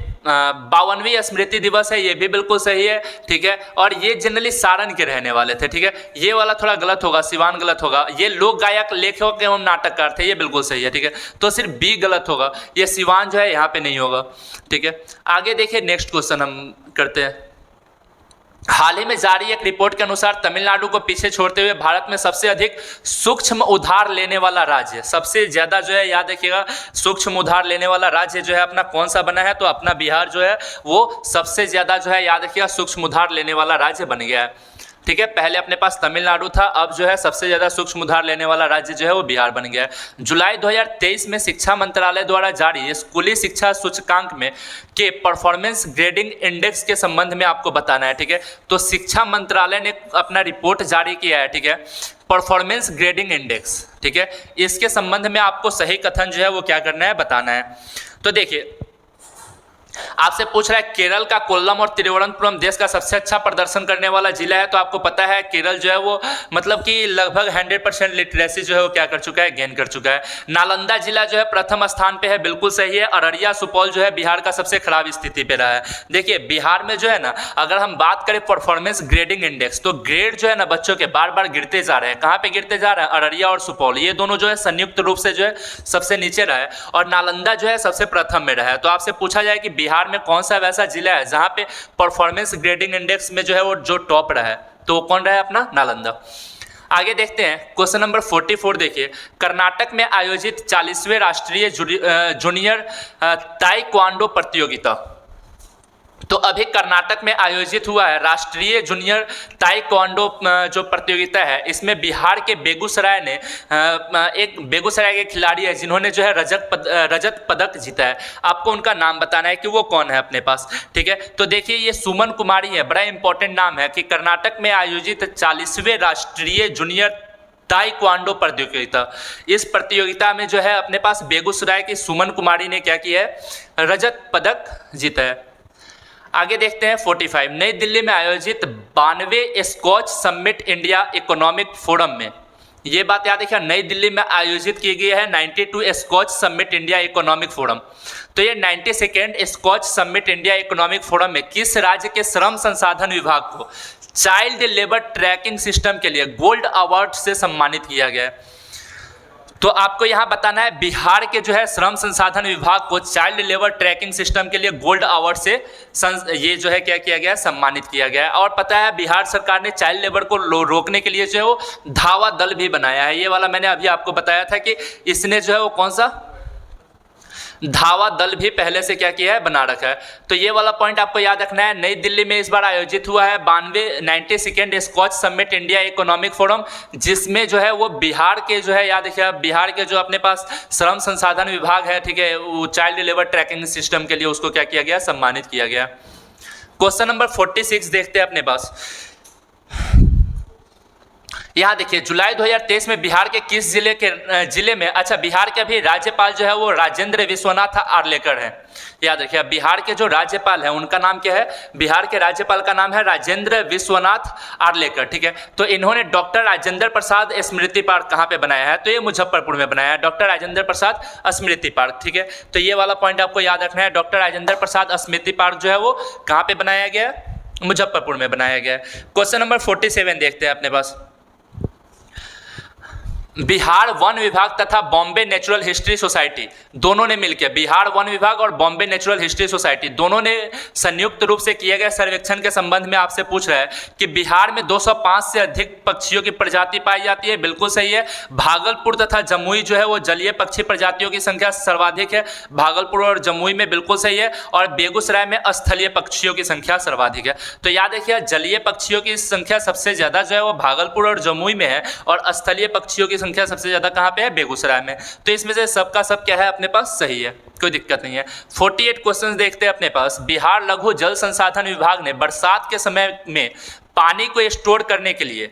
52वीं स्मृति दिवस है, ये भी बिल्कुल सही है, ठीक है। और ये जनरली सारण के रहने वाले थे, ठीक है। ये वाला थोड़ा गलत होगा, सिवान गलत होगा। ये लोक गायक, लेखक एवं नाटककार थे, ये बिल्कुल सही है, ठीक है। तो सिर्फ बी गलत होगा, ये सिवान जो है यहाँ पे नहीं होगा, ठीक है। आगे देखिए नेक्स्ट क्वेश्चन हम करते हैं। हाल ही में जारी एक रिपोर्ट के अनुसार तमिलनाडु को पीछे छोड़ते हुए भारत में सबसे अधिक सूक्ष्म उधार लेने वाला राज्य, सबसे ज़्यादा जो है याद रखिएगा सूक्ष्म उधार लेने वाला राज्य जो है अपना कौन सा बना है? तो अपना बिहार जो है वो सबसे ज़्यादा जो है याद रखिएगा सूक्ष्म उधार लेने वाला राज्य बन गया है, ठीक है। पहले अपने पास तमिलनाडु था, अब जो है सबसे ज़्यादा सूक्ष्म उधार लेने वाला राज्य जो है वो बिहार बन गया है। जुलाई 2023 में शिक्षा मंत्रालय द्वारा जारी स्कूली शिक्षा सूचकांक में के परफॉर्मेंस ग्रेडिंग इंडेक्स के संबंध में आपको बताना है, ठीक है। तो शिक्षा मंत्रालय ने अपना रिपोर्ट जारी किया है, ठीक है, परफॉर्मेंस ग्रेडिंग इंडेक्स, ठीक है। इसके संबंध में आपको सही कथन जो है वो क्या करना है? बताना है। तो देखिए आपसे पूछ रहा है केरल का कोल्लम और तिरुवनंतपुरम देश का सबसे अच्छा प्रदर्शन करने वाला जिला है। तो आपको पता है केरल जो है वो मतलब कि लगभग 100% लिटरेसी जो है वो क्या कर चुका है? गेन कर चुका है। नालंदा जिला जो है प्रथम स्थान पे है, बिल्कुल सही है। अररिया, सुपौल जो है बिहार का सबसे खराब स्थिति पे रहा है। देखिए बिहार में जो है ना, अगर हम बात करें परफॉर्मेंस ग्रेडिंग इंडेक्स, तो ग्रेड जो है ना बच्चों के बार बार गिरते जा रहे हैं। कहाँ पे गिरते जा रहे हैं? अररिया और सुपौल, ये दोनों जो है संयुक्त रूप से जो है सबसे नीचे रहा है, और नालंदा जो है सबसे प्रथम में रहा है। तो आपसे पूछा जाए कि बिहार में कौन सा वैसा जिला है जहां पे परफॉर्मेंस ग्रेडिंग इंडेक्स में जो है वो जो टॉप रहा है? तो कौन रहा है? अपना नालंदा। आगे देखते हैं क्वेश्चन नंबर 44। देखिए कर्नाटक में आयोजित 40वें राष्ट्रीय जूनियर ताइक्वांडो प्रतियोगिता, तो अभी कर्नाटक में आयोजित हुआ है राष्ट्रीय जूनियर ताइक्वांडो जो प्रतियोगिता है, इसमें बिहार के बेगूसराय ने एक बेगूसराय के खिलाड़ी है जिन्होंने जो है रजत पदक जीता है। आपको उनका नाम बताना है कि वो कौन है अपने पास, ठीक है। तो देखिए ये सुमन कुमारी है, बड़ा इंपॉर्टेंट नाम है कि कर्नाटक में आयोजित 40वें राष्ट्रीय जूनियर ताइक्वांडो प्रतियोगिता, इस प्रतियोगिता में जो है अपने पास बेगूसराय की सुमन कुमारी ने क्या किया है? रजत पदक जीता है। आगे देखते हैं 45। नई दिल्ली में आयोजित 92वें Skoch summit India economic forum में ये बात याद रखिए, नई दिल्ली में आयोजित की गई है 92 Skoch summit India economic forum. तो ये 92 Skoch summit India economic forum में किस राज्य के श्रम संसाधन विभाग को चाइल्ड लेबर ट्रैकिंग सिस्टम के लिए गोल्ड अवार्ड से सम्मानित किया गया है? तो आपको यहाँ बताना है बिहार के जो है श्रम संसाधन विभाग को चाइल्ड लेबर ट्रैकिंग सिस्टम के लिए गोल्ड अवार्ड से ये जो है क्या किया गया, सम्मानित किया गया है। और पता है बिहार सरकार ने चाइल्ड लेबर को रोकने के लिए जो है वो धावा दल भी बनाया है। ये वाला मैंने अभी आपको बताया था कि इसने जो है वो कौन सा धावा दल भी पहले से क्या किया है, बना रखा है। तो ये वाला पॉइंट आपको याद रखना है। नई दिल्ली में इस बार आयोजित हुआ है 92 Skoch summit India economic forum, जिसमें जो है वो बिहार के जो है याद रखिए, बिहार के जो अपने पास श्रम संसाधन विभाग है, ठीक है, वो चाइल्ड लेबर ट्रैकिंग सिस्टम के लिए उसको क्या किया गया, सम्मानित किया गया। क्वेश्चन नंबर 46 देखते हैं अपने पास। यहाँ देखिए जुलाई 2023 में बिहार के किस जिले में, अच्छा बिहार के अभी राज्यपाल जो है वो राजेंद्र विश्वनाथ आर्लेकर है। याद रखिए बिहार के जो राज्यपाल है उनका नाम क्या है, बिहार के राज्यपाल का नाम है राजेंद्र विश्वनाथ आर्लेकर, ठीक है। तो इन्होंने डॉक्टर राजेंद्र प्रसाद स्मृति पार्क कहाँ पे बनाया है, तो ये मुजफ्फरपुर में बनाया है, डॉक्टर राजेंद्र प्रसाद स्मृति पार्क, ठीक है। तो ये वाला पॉइंट आपको याद रखना है, डॉक्टर राजेंद्र प्रसाद स्मृति पार्क जो है वो कहाँ पे बनाया गया है, मुजफ्फरपुर में बनाया गया है। क्वेश्चन नंबर 47 देखते हैं अपने पास। बिहार वन विभाग तथा बॉम्बे नेचुरल हिस्ट्री सोसाइटी दोनों ने मिलकर, बिहार वन विभाग और बॉम्बे नेचुरल हिस्ट्री सोसाइटी दोनों ने संयुक्त रूप से किए गए सर्वेक्षण के संबंध में आपसे पूछ रहा है कि बिहार में 205 से अधिक पक्षियों की प्रजाति पाई जाती है। बिल्कुल सही है। भागलपुर तथा जमुई जो है वो जलीय पक्षी प्रजातियों की संख्या सर्वाधिक है, भागलपुर और जमुई में, बिल्कुल सही है। और बेगूसराय में स्थलीय पक्षियों की संख्या सर्वाधिक है। तो याद रखिए जलीय पक्षियों की संख्या सबसे ज्यादा जो है वो भागलपुर और जमुई में है, और स्थलीय पक्षियों की संख्या सबसे ज्यादा कहां पे है, बेगूसराय में। तो इसमें से सबका सब क्या है अपने पास, सही है, कोई दिक्कत नहीं है। 48 क्वेश्चन देखते हैं अपने पास। बिहार लघु जल संसाधन विभाग ने बरसात के समय में पानी को स्टोर करने के लिए,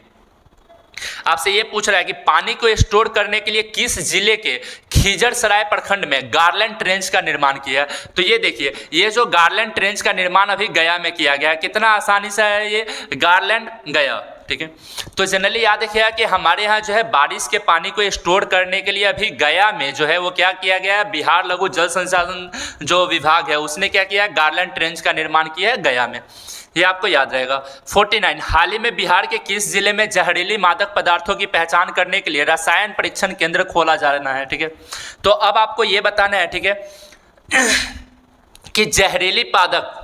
आपसे ये पूछ रहा है कि पानी को स्टोर करने के लिए किस जिले के खिजरसराय प्रखंड में गार्लैंड ट्रेंच का निर्माण किया। तो ये देखिए ये जो गार्लैंड ट्रेंच का निर्माण अभी गया में किया गया, कितना आसानी से है ये गार्लैंड गया, ठीक है। तो जनरली याद रखिएगा कि हमारे यहाँ जो है बारिश के पानी को स्टोर करने के लिए अभी गया में जो है वो क्या किया गया है, बिहार लघु जल संसाधन जो विभाग है उसने क्या किया है, गार्लैंड ट्रेंच का निर्माण किया है गया में, ये आपको याद रहेगा। 49 हाल ही में बिहार के किस जिले में जहरीली मादक पदार्थों की पहचान करने के लिए रसायन परीक्षण केंद्र खोला जाना है, ठीक है। तो अब आपको ये बताना है, ठीक है, कि जहरीली मादक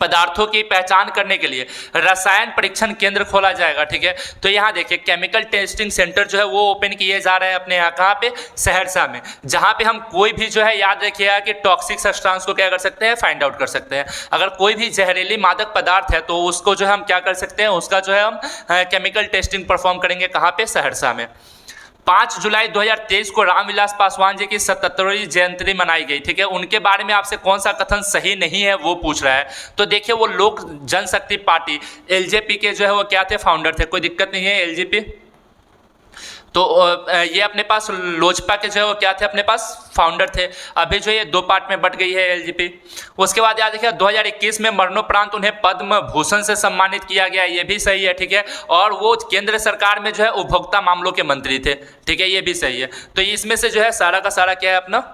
पदार्थों की पहचान करने के लिए रसायन परीक्षण केंद्र खोला जाएगा, ठीक है। तो यहाँ देखिए केमिकल टेस्टिंग सेंटर जो है वो ओपन किए जा रहे हैं अपने यहाँ, कहाँ पे, सहरसा में, जहाँ पे हम कोई भी जो है याद रखिएगा कि टॉक्सिक सब्सटेंस को क्या कर सकते हैं, फाइंड आउट कर सकते हैं। अगर कोई भी जहरीली मादक पदार्थ है तो उसको जो है हम क्या कर सकते हैं, उसका जो है हम केमिकल टेस्टिंग परफॉर्म करेंगे, कहाँ पे, सहरसा में। 5 जुलाई 2023 को रामविलास पासवान जी की 77वीं जयंती मनाई गई, ठीक है। उनके बारे में आपसे कौन सा कथन सही नहीं है वो पूछ रहा है। तो देखिए वो लोक जनशक्ति पार्टी एलजेपी के जो है वो क्या थे, फाउंडर थे, कोई दिक्कत नहीं है एलजेपी। तो ये अपने पास लोजपा के जो है वो क्या थे, अपने पास फाउंडर थे। अभी जो ये 2 पार्ट में बट गई है एलजेपी। उसके बाद याद रखिए 2021 में मरणोपरांत उन्हें पद्म भूषण से सम्मानित किया गया, ये भी सही है, ठीक है। और वो केंद्र सरकार में जो है उपभोक्ता मामलों के मंत्री थे, ठीक है, ये भी सही है। तो इसमें से जो है सारा का सारा क्या है अपना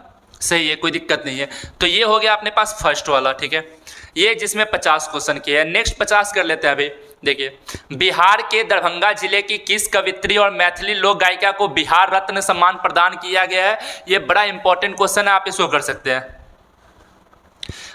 सही है, कोई दिक्कत नहीं है। तो ये हो गया अपने पास फर्स्ट वाला, ठीक है, ये जिसमें 50 क्वेश्चन किए हैं। नेक्स्ट 50 कर लेते हैं अभी। देखिए बिहार के दरभंगा जिले की किस कवित्री और मैथिली लोक गायिका को बिहार रत्न सम्मान प्रदान किया गया है, ये बड़ा इंपॉर्टेंट क्वेश्चन है, आप इसको कर सकते हैं।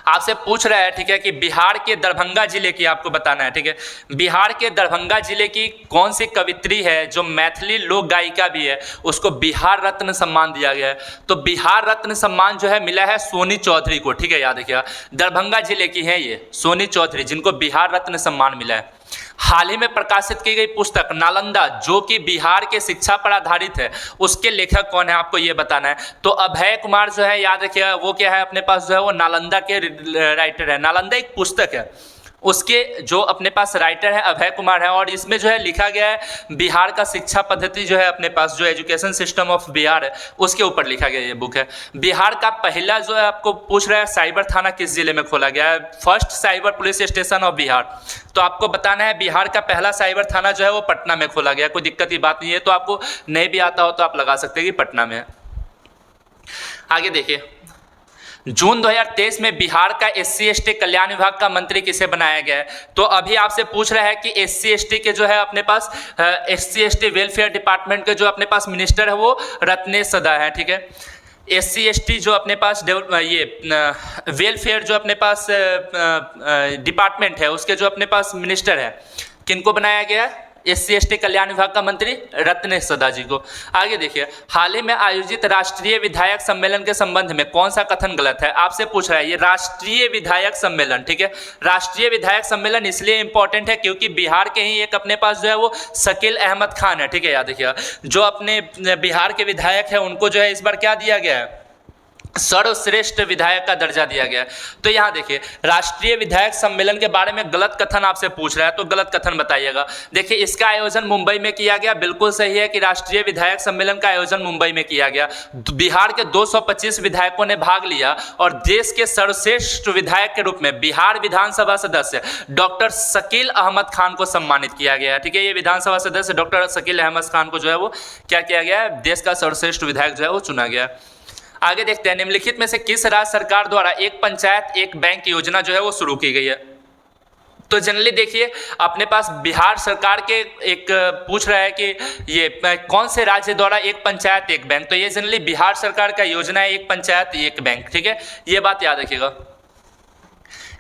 आपसे पूछ रहा है, ठीक है, कि बिहार के दरभंगा जिले की आपको बताना है, ठीक है, बिहार के दरभंगा जिले की कौन सी कवित्री है जो मैथिली लोक गायिका भी है, उसको बिहार रत्न सम्मान दिया गया है। तो बिहार रत्न सम्मान जो है मिला है सोनी चौधरी को, ठीक है, याद रखिएगा। दरभंगा जिले की है ये सोनी चौधरी, जिनको बिहार रत्न सम्मान मिला है। हाल ही में प्रकाशित की गई पुस्तक नालंदा जो कि बिहार के शिक्षा पर आधारित है, उसके लेखक कौन है आपको ये बताना है। तो अभय कुमार जो है याद रखिएगा वो क्या है अपने पास जो है वो नालंदा के राइटर है। नालंदा एक पुस्तक है, उसके जो अपने पास राइटर है अभय कुमार है, और इसमें जो है लिखा गया है बिहार का शिक्षा पद्धति जो है अपने पास जो एजुकेशन सिस्टम ऑफ बिहार है उसके ऊपर लिखा गया ये बुक है। बिहार का पहला जो है आपको पूछ रहा है साइबर थाना किस जिले में खोला गया है, first cyber police station of Bihar. तो आपको बताना है बिहार का पहला साइबर थाना जो है वो पटना में खोला गया। कोई दिक्कत की बात नहीं है, तो आपको नहीं भी आता हो तो आप लगा सकते हैं कि पटना में है। आगे देखिए, जून 2023 में बिहार का SC/ST कल्याण विभाग का मंत्री किसे बनाया गया है। तो अभी आपसे पूछ रहा है कि SC/ST के जो है अपने पास SC/ST वेलफेयर डिपार्टमेंट के जो अपने पास मिनिस्टर है वो रत्नेश सदा है, ठीक है। SC/ST जो अपने पास ये वेलफेयर जो अपने पास डिपार्टमेंट है उसके जो अपने पास मिनिस्टर है, किनको बनाया गया है, SC/ST कल्याण विभाग का मंत्री रत्नेश सदा जी को। आगे देखिए, हाल ही में आयोजित राष्ट्रीय विधायक सम्मेलन के संबंध में कौन सा कथन गलत है। आपसे पूछ रहा है ये राष्ट्रीय विधायक सम्मेलन, ठीक है। राष्ट्रीय विधायक सम्मेलन इसलिए इंपॉर्टेंट है क्योंकि बिहार के ही एक अपने पास जो है वो शकील अहमद खान है, ठीक है। याद रखिएगा, जो अपने बिहार के विधायक है उनको जो है इस बार क्या दिया गया है, सर्वश्रेष्ठ विधायक का दर्जा दिया गया है। तो यहाँ देखिए, राष्ट्रीय विधायक सम्मेलन के बारे में गलत कथन आपसे पूछ रहा है तो गलत कथन बताइएगा। देखिए, इसका आयोजन मुंबई में किया गया, बिल्कुल सही है कि राष्ट्रीय विधायक सम्मेलन का आयोजन मुंबई में किया गया। बिहार के 225 विधायकों ने भाग लिया और देश के सर्वश्रेष्ठ विधायक के रूप में बिहार विधानसभा सदस्य डॉक्टर शकील अहमद खान को सम्मानित किया गया, ठीक है। ये विधानसभा सदस्य डॉक्टर शकील अहमद खान को जो है वो क्या किया गया है, देश का सर्वश्रेष्ठ विधायक जो है वो चुना गया। आगे देखते हैं, निम्नलिखित में से किस राज्य सरकार द्वारा एक पंचायत एक बैंक योजना जो है वो शुरू की गई है। तो जनरली देखिए, अपने पास बिहार सरकार के एक पूछ रहा है कि ये कौन से राज्य द्वारा एक पंचायत एक बैंक, तो ये जनरली बिहार सरकार का योजना है एक पंचायत एक बैंक, ठीक है। ये बात याद रखिएगा,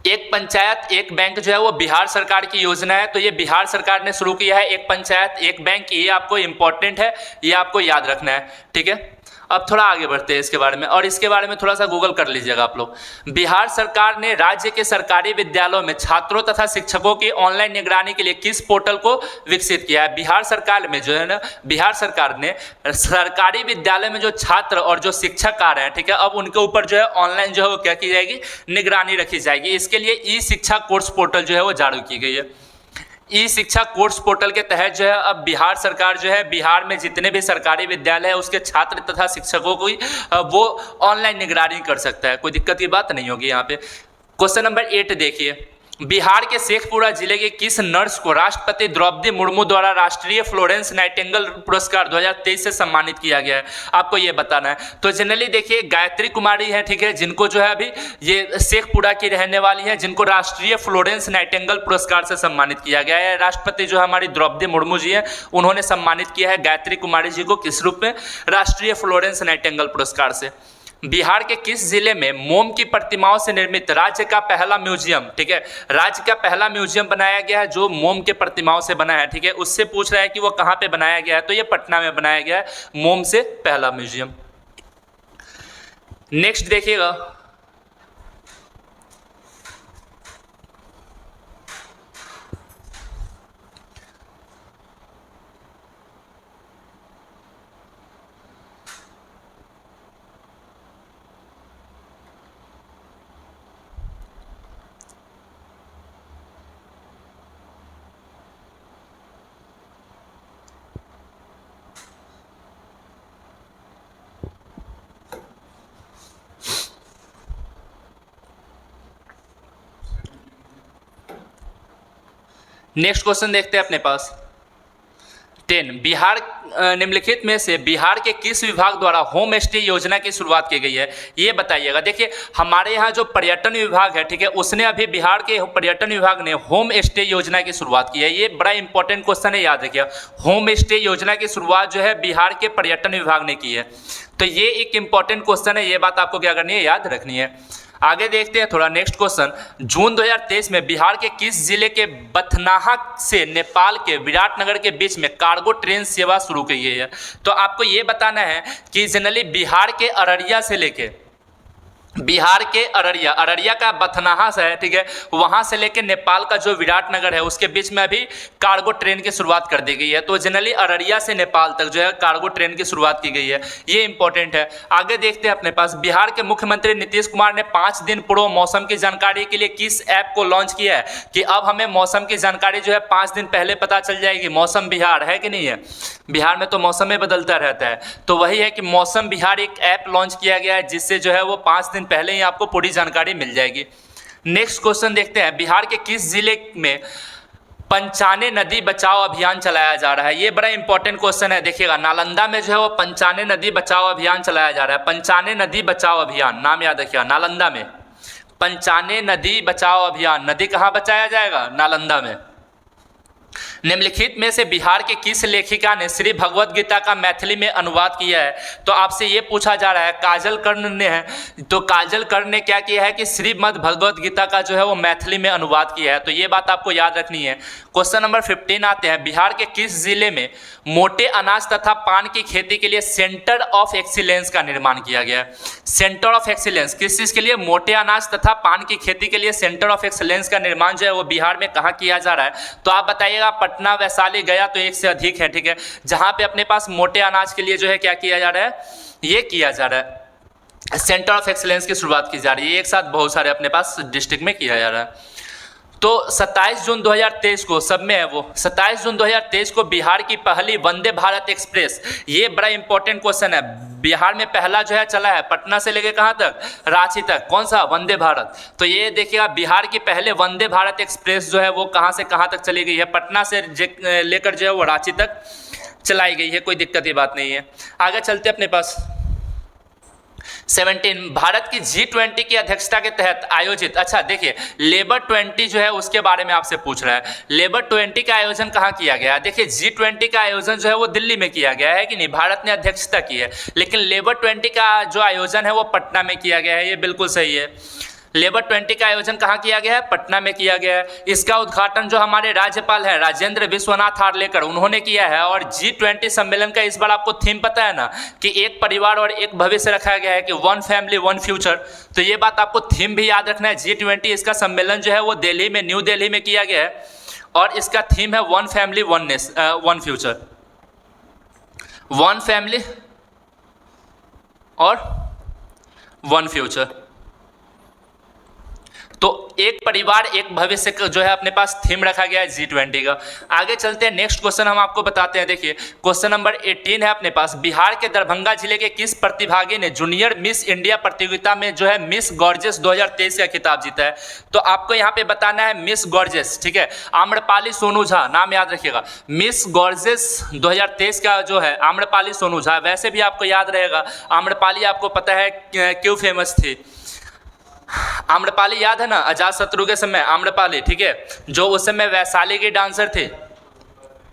एक पंचायत एक बैंक जो है वो बिहार सरकार की योजना है। तो ये बिहार सरकार ने शुरू किया है एक पंचायत एक बैंक, ये आपको इंपॉर्टेंट है, ये आपको याद रखना है, ठीक है। अब थोड़ा आगे बढ़ते हैं इसके बारे में, और इसके बारे में थोड़ा सा गूगल कर लीजिएगा आप लोग। बिहार सरकार ने राज्य के सरकारी विद्यालयों में छात्रों तथा शिक्षकों की ऑनलाइन निगरानी के लिए किस पोर्टल को विकसित किया है। बिहार सरकार में जो है ना, बिहार सरकार ने सरकारी विद्यालय में जो छात्र और जो शिक्षक आ रहे हैं, ठीक है, अब उनके ऊपर जो है ऑनलाइन जो है वो क्या की जाएगी, निगरानी रखी जाएगी। इसके लिए ई शिक्षा कोर्स पोर्टल जो है वो जारी की गई है। ई शिक्षा कोर्स पोर्टल के तहत जो है अब बिहार सरकार जो है बिहार में जितने भी सरकारी विद्यालय है उसके छात्र तथा शिक्षकों को वो ऑनलाइन निगरानी कर सकता है, कोई दिक्कत की बात नहीं होगी यहाँ पे। क्वेश्चन नंबर 8 देखिए, बिहार के शेखपुरा जिले के किस नर्स को राष्ट्रपति द्रौपदी मुर्मू द्वारा राष्ट्रीय फ्लोरेंस नाइटिंगेल पुरस्कार 2023 से सम्मानित किया गया है, आपको ये बताना है। तो जनरली देखिए, गायत्री कुमारी है, ठीक है, जिनको जो है अभी ये शेखपुरा की रहने वाली है, जिनको राष्ट्रीय फ्लोरेंस नाइटिंगेल पुरस्कार से सम्मानित किया गया है। राष्ट्रपति जो हमारी द्रौपदी मुर्मू जी है उन्होंने सम्मानित किया है गायत्री कुमारी जी को, किस रूप में, राष्ट्रीय फ्लोरेंस नाइटिंगेल पुरस्कार से। बिहार के किस जिले में मोम की प्रतिमाओं से निर्मित राज्य का पहला म्यूजियम, ठीक है, राज्य का पहला म्यूजियम बनाया गया है जो मोम के प्रतिमाओं से बना है, ठीक है। उससे पूछ रहा है कि वो कहाँ पे बनाया गया है, तो ये पटना में बनाया गया है मोम से पहला म्यूजियम। नेक्स्ट देखिएगा, नेक्स्ट क्वेश्चन देखते हैं अपने पास 10, बिहार निम्नलिखित में से बिहार के किस विभाग द्वारा होम स्टे योजना की शुरुआत की गई है, ये बताइएगा। देखिए, हमारे यहाँ जो पर्यटन विभाग है, ठीक है, उसने अभी बिहार के पर्यटन विभाग ने होम स्टे योजना की शुरुआत की है। ये बड़ा इंपॉर्टेंट क्वेश्चन है, याद रखिएगा। होम स्टे योजना की शुरुआत जो है बिहार के पर्यटन विभाग ने की है, तो ये एक इंपॉर्टेंट क्वेश्चन है, ये बात आपको क्या करनी है, याद रखनी है। आगे देखते हैं थोड़ा नेक्स्ट क्वेश्चन, जून 2023 में बिहार के किस जिले के बथनाहा से नेपाल के विराटनगर के बीच में कार्गो ट्रेन सेवा शुरू की गई है। तो आपको ये बताना है कि जनरली बिहार के अररिया से लेके बिहार के अररिया, अररिया का बथनाहा से है, ठीक है, वहाँ से लेकर नेपाल का जो विराटनगर है उसके बीच में अभी कार्गो ट्रेन की शुरुआत कर दी गई है। तो जनरली अररिया से नेपाल तक जो है कार्गो ट्रेन की शुरुआत की गई है, ये इंपॉर्टेंट है। आगे देखते हैं अपने पास, बिहार के मुख्यमंत्री नीतीश कुमार ने 5 दिन पूर्व मौसम की जानकारी के लिए किस ऐप को लॉन्च किया है कि अब हमें मौसम की जानकारी जो है 5 दिन पहले पता चल जाएगी। मौसम बिहार है कि नहीं है, बिहार में तो मौसम में बदलता रहता है, तो वही है कि मौसम बिहार एक ऐप लॉन्च किया गया है जिससे जो है वो 5 दिन पहले ही आपको पूरी जानकारी मिल जाएगी। नेक्स्ट क्वेश्चन देखते हैं, बिहार के किस जिले में पंचाने नदी बचाओ अभियान चलाया जा रहा है। ये बड़ा इंपॉर्टेंट क्वेश्चन है, देखिएगा नालंदा में जो है वो पंचाने नदी बचाओ अभियान चलाया जा रहा है। पंचाने नदी बचाओ अभियान, नाम याद रखिएगा, नालंदा में पंचाने नदी बचाओ अभियान। नदी कहाँ बचाया जाएगा, नालंदा में। निम्नलिखित में से बिहार के किस लेखिका ने श्री भगवत गीता का मैथिली में अनुवाद किया है। तो आपसे ये पूछा जा रहा है, काजल कर्ण ने है, तो काजल कर्ण ने क्या किया है कि श्रीमद् भगवत गीता का जो है वो मैथिली में अनुवाद किया है, तो ये बात आपको याद रखनी है। क्वेश्चन नंबर 15 आते हैं, बिहार के किस जिले में मोटे अनाज तथा पान की खेती के लिए सेंटर ऑफ एक्सीलेंस का निर्माण किया गया है। सेंटर ऑफ एक्सीलेंस किस चीज़ के लिए, मोटे अनाज तथा पान की खेती के लिए सेंटर ऑफ एक्सीलेंस का निर्माण जो है वो बिहार में कहाँ किया जा रहा है। तो आप बताइएगा, पटना, वैशाली, गया, तो एक से अधिक है, ठीक है, जहाँ पे अपने पास मोटे अनाज के लिए जो है क्या किया जा रहा है, ये किया जा रहा है, सेंटर ऑफ एक्सीलेंस की शुरुआत की जा रही है। एक साथ बहुत सारे अपने पास डिस्ट्रिक्ट में किया जा रहा है। तो 27 जून 2023 को, सब में है वो, 27 जून 2023 को बिहार की पहली वंदे भारत एक्सप्रेस, ये बड़ा इंपॉर्टेंट क्वेश्चन है, बिहार में पहला जो है चला है पटना से लेके कहाँ तक, रांची तक, कौन सा, वंदे भारत। तो ये देखिएगा, बिहार की पहले वंदे भारत एक्सप्रेस जो है वो कहाँ से कहाँ तक चली गई है, पटना से लेकर जो है वो रांची तक चलाई गई है, कोई दिक्कत की बात नहीं है। आगे चलते अपने पास 17, भारत की G20 की अध्यक्षता के तहत आयोजित, अच्छा देखिए, लेबर 20 जो है उसके बारे में आपसे पूछ रहा है, लेबर 20 का आयोजन कहाँ किया गया है। देखिए G20 का आयोजन जो है वो दिल्ली में किया गया है कि नहीं, भारत ने अध्यक्षता की है, लेकिन लेबर 20 का जो आयोजन है वो पटना में किया गया है, ये बिल्कुल सही है। लेबर 20 का आयोजन कहाँ किया गया है, पटना में किया गया है। इसका उद्घाटन जो हमारे राज्यपाल हैं राजेंद्र विश्वनाथ हार्लेकर, उन्होंने किया है। और G20 सम्मेलन का इस बार आपको थीम पता है ना, कि एक परिवार और एक भविष्य रखा गया है, कि वन फैमिली वन फ्यूचर, तो ये बात आपको थीम भी याद रखना है। G20 इसका सम्मेलन जो है वो दिल्ली में, न्यू दिल्ली में किया गया है, और इसका थीम है one family one future, one family और वन फ्यूचर। तो एक परिवार एक भविष्य का जो है अपने पास थीम रखा गया है G20 का। आगे चलते हैं, नेक्स्ट क्वेश्चन हम आपको बताते हैं। देखिए क्वेश्चन नंबर 18 है अपने पास, बिहार के दरभंगा जिले के किस प्रतिभागी ने जूनियर मिस इंडिया प्रतियोगिता में जो है मिस गॉर्जियस 2023 का खिताब जीता है। तो आपको यहाँ पे बताना है मिस गॉर्जियस, ठीक है, आम्रपाली सोनू झा, नाम याद रखिएगा, मिस गॉर्जियस 2023 का जो है आम्रपाली सोनू झा। वैसे भी आपको याद रहेगा, आम्रपाली आपको पता है क्यों फेमस थी, आम्रपाली याद है ना, अजातशत्रु के समय आम्रपाली, ठीक है, जो उस समय वैशाली की डांसर थे।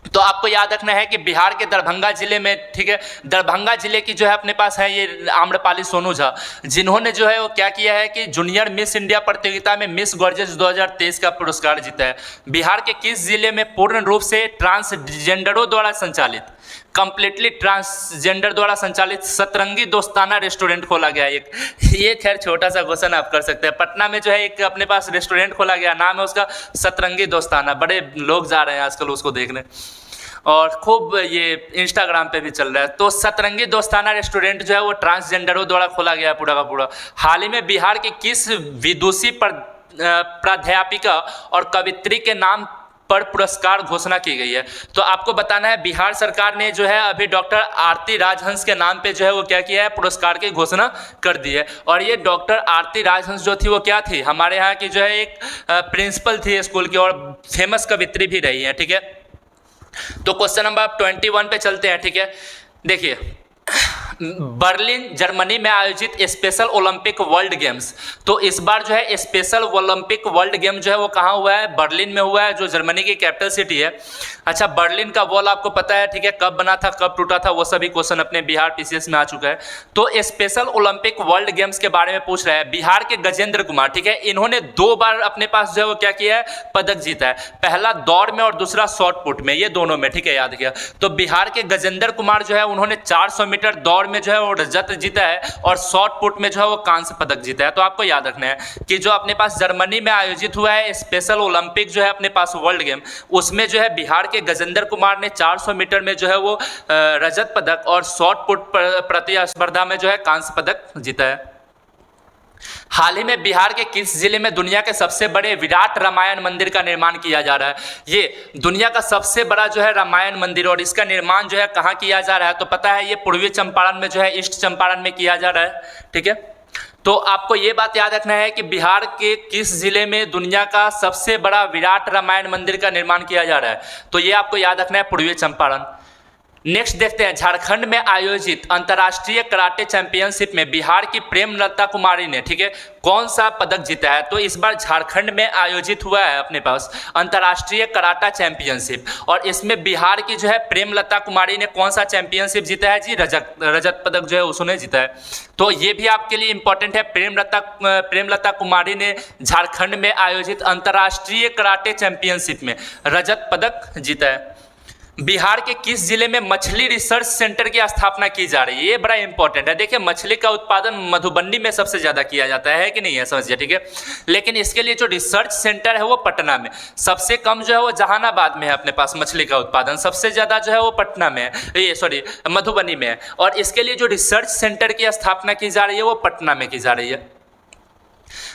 तो आपको याद रखना है कि बिहार के दरभंगा जिले में, ठीक है, दरभंगा जिले की जो है अपने पास है ये आम्रपाली सोनू झा, जिन्होंने जो है वो क्या किया है कि जूनियर मिस इंडिया प्रतियोगिता में मिस गॉर्जियस 2023 का पुरस्कार जीता है। बिहार के किस जिले में पूर्ण रूप से ट्रांसजेंडरों द्वारा संचालित, कंप्लीटली ट्रांसजेंडर द्वारा संचालित सतरंगी दोस्ताना रेस्टोरेंट खोला गया है। ये खैर छोटा सा क्वेश्चन आप कर सकते हैं, पटना में जो है एक अपने पास रेस्टोरेंट खोला गया, नाम है उसका सतरंगी दोस्ताना, बड़े लोग जा रहे हैं आजकल उसको देखने, और खूब ये इंस्टाग्राम पे भी चल रहा है। तो सतरंगी दोस्ताना रेस्टोरेंट जो है वो ट्रांसजेंडरों द्वारा खोला गया पूरा का पूरा। हाल ही में बिहार के किस विदुषी प्राध्यापिका और कवित्री के नाम पर पुरस्कार घोषणा की गई है। तो आपको बताना है, बिहार सरकार ने जो है अभी डॉक्टर आरती राजहंस के नाम पे जो है वो क्या किया है, पुरस्कार की घोषणा कर दी है। और ये डॉक्टर आरती राजहंस जो थी वो क्या थी, हमारे यहाँ की जो है एक प्रिंसिपल थी स्कूल की, और फेमस कवित्री भी रही है, ठीक है। तो क्वेश्चन नंबर 21 पे चलते हैं, ठीक है। देखिए बर्लिन जर्मनी में आयोजित स्पेशल ओलंपिक वर्ल्ड गेम्स, तो इस बार जो है स्पेशल ओलंपिक वर्ल्ड गेम जो है वो कहाँ हुआ है, बर्लिन में हुआ है, जो जर्मनी की कैपिटल सिटी है। अच्छा, बर्लिन का वॉल आपको पता है, ठीक है, कब बना था, कब टूटा था, वो सभी क्वेश्चन अपने बिहार पीसीएस में आ चुका है। तो स्पेशल ओलंपिक वर्ल्ड गेम्स के बारे में पूछ रहा है। बिहार के गजेंद्र कुमार, ठीक है, इन्होंने 2 बार अपने पास जो है वो क्या किया है, पदक जीता है, पहला दौड़ में और दूसरा शॉर्ट पुट में, ये दोनों में, ठीक है, याद किया। तो बिहार के गजेंद्र कुमार जो है उन्होंने 400 मीटर दौड़ दौड़ में जो है वो रजत जीता है और शॉर्ट पुट में जो है वो कांस्य पदक जीता है। तो आपको याद रखना है कि जो अपने पास जर्मनी में आयोजित हुआ है स्पेशल ओलंपिक जो है अपने पास वर्ल्ड गेम, उसमें जो है बिहार के गजेंद्र कुमार ने 400 मीटर में जो है वो रजत पदक और शॉर्ट पुट प्रतिस्पर्धा में जो है कांस्य पदक जीता है। हाल ही में बिहार के किस जिले में दुनिया के सबसे बड़े विराट रामायण मंदिर का निर्माण किया जा रहा है? ये दुनिया का सबसे बड़ा जो है रामायण मंदिर, और इसका निर्माण जो है कहाँ किया जा रहा है? तो पता है ये पूर्वी चंपारण में जो है ईस्ट चंपारण में किया जा रहा है। ठीक है, तो आपको ये बात याद रखना है कि बिहार के किस जिले में दुनिया का सबसे बड़ा विराट रामायण मंदिर का निर्माण किया जा रहा है? तो ये आपको याद रखना है पूर्वी चंपारण। नेक्स्ट देखते हैं, झारखंड में आयोजित अंतर्राष्ट्रीय कराटे चैंपियनशिप में बिहार की प्रेमलता कुमारी ने, ठीक है, कौन सा पदक जीता है? तो इस बार झारखंड में आयोजित हुआ है अपने पास अंतर्राष्ट्रीय कराटा चैंपियनशिप, और इसमें बिहार की जो है प्रेमलता कुमारी ने कौन सा चैंपियनशिप जीता है जी? रजत पदक जो है उसने जीता है। तो ये भी आपके लिए इंपॉर्टेंट है, प्रेमलता कुमारी ने झारखंड में आयोजित अंतर्राष्ट्रीय कराटे चैंपियनशिप में रजत पदक जीता है। बिहार के किस जिले में मछली रिसर्च सेंटर की स्थापना की जा रही है? ये बड़ा इंपॉर्टेंट है। देखिए मछली का उत्पादन मधुबनी में सबसे ज़्यादा किया जाता है कि नहीं है, समझिए, ठीक है। लेकिन इसके लिए जो रिसर्च सेंटर है वो पटना में, सबसे कम जो है वो जहानाबाद में है अपने पास मछली का उत्पादन, सबसे ज़्यादा जो है वो पटना में है, ये सॉरी मधुबनी में है। और इसके लिए जो रिसर्च सेंटर की स्थापना की जा रही है वो पटना में की जा रही है।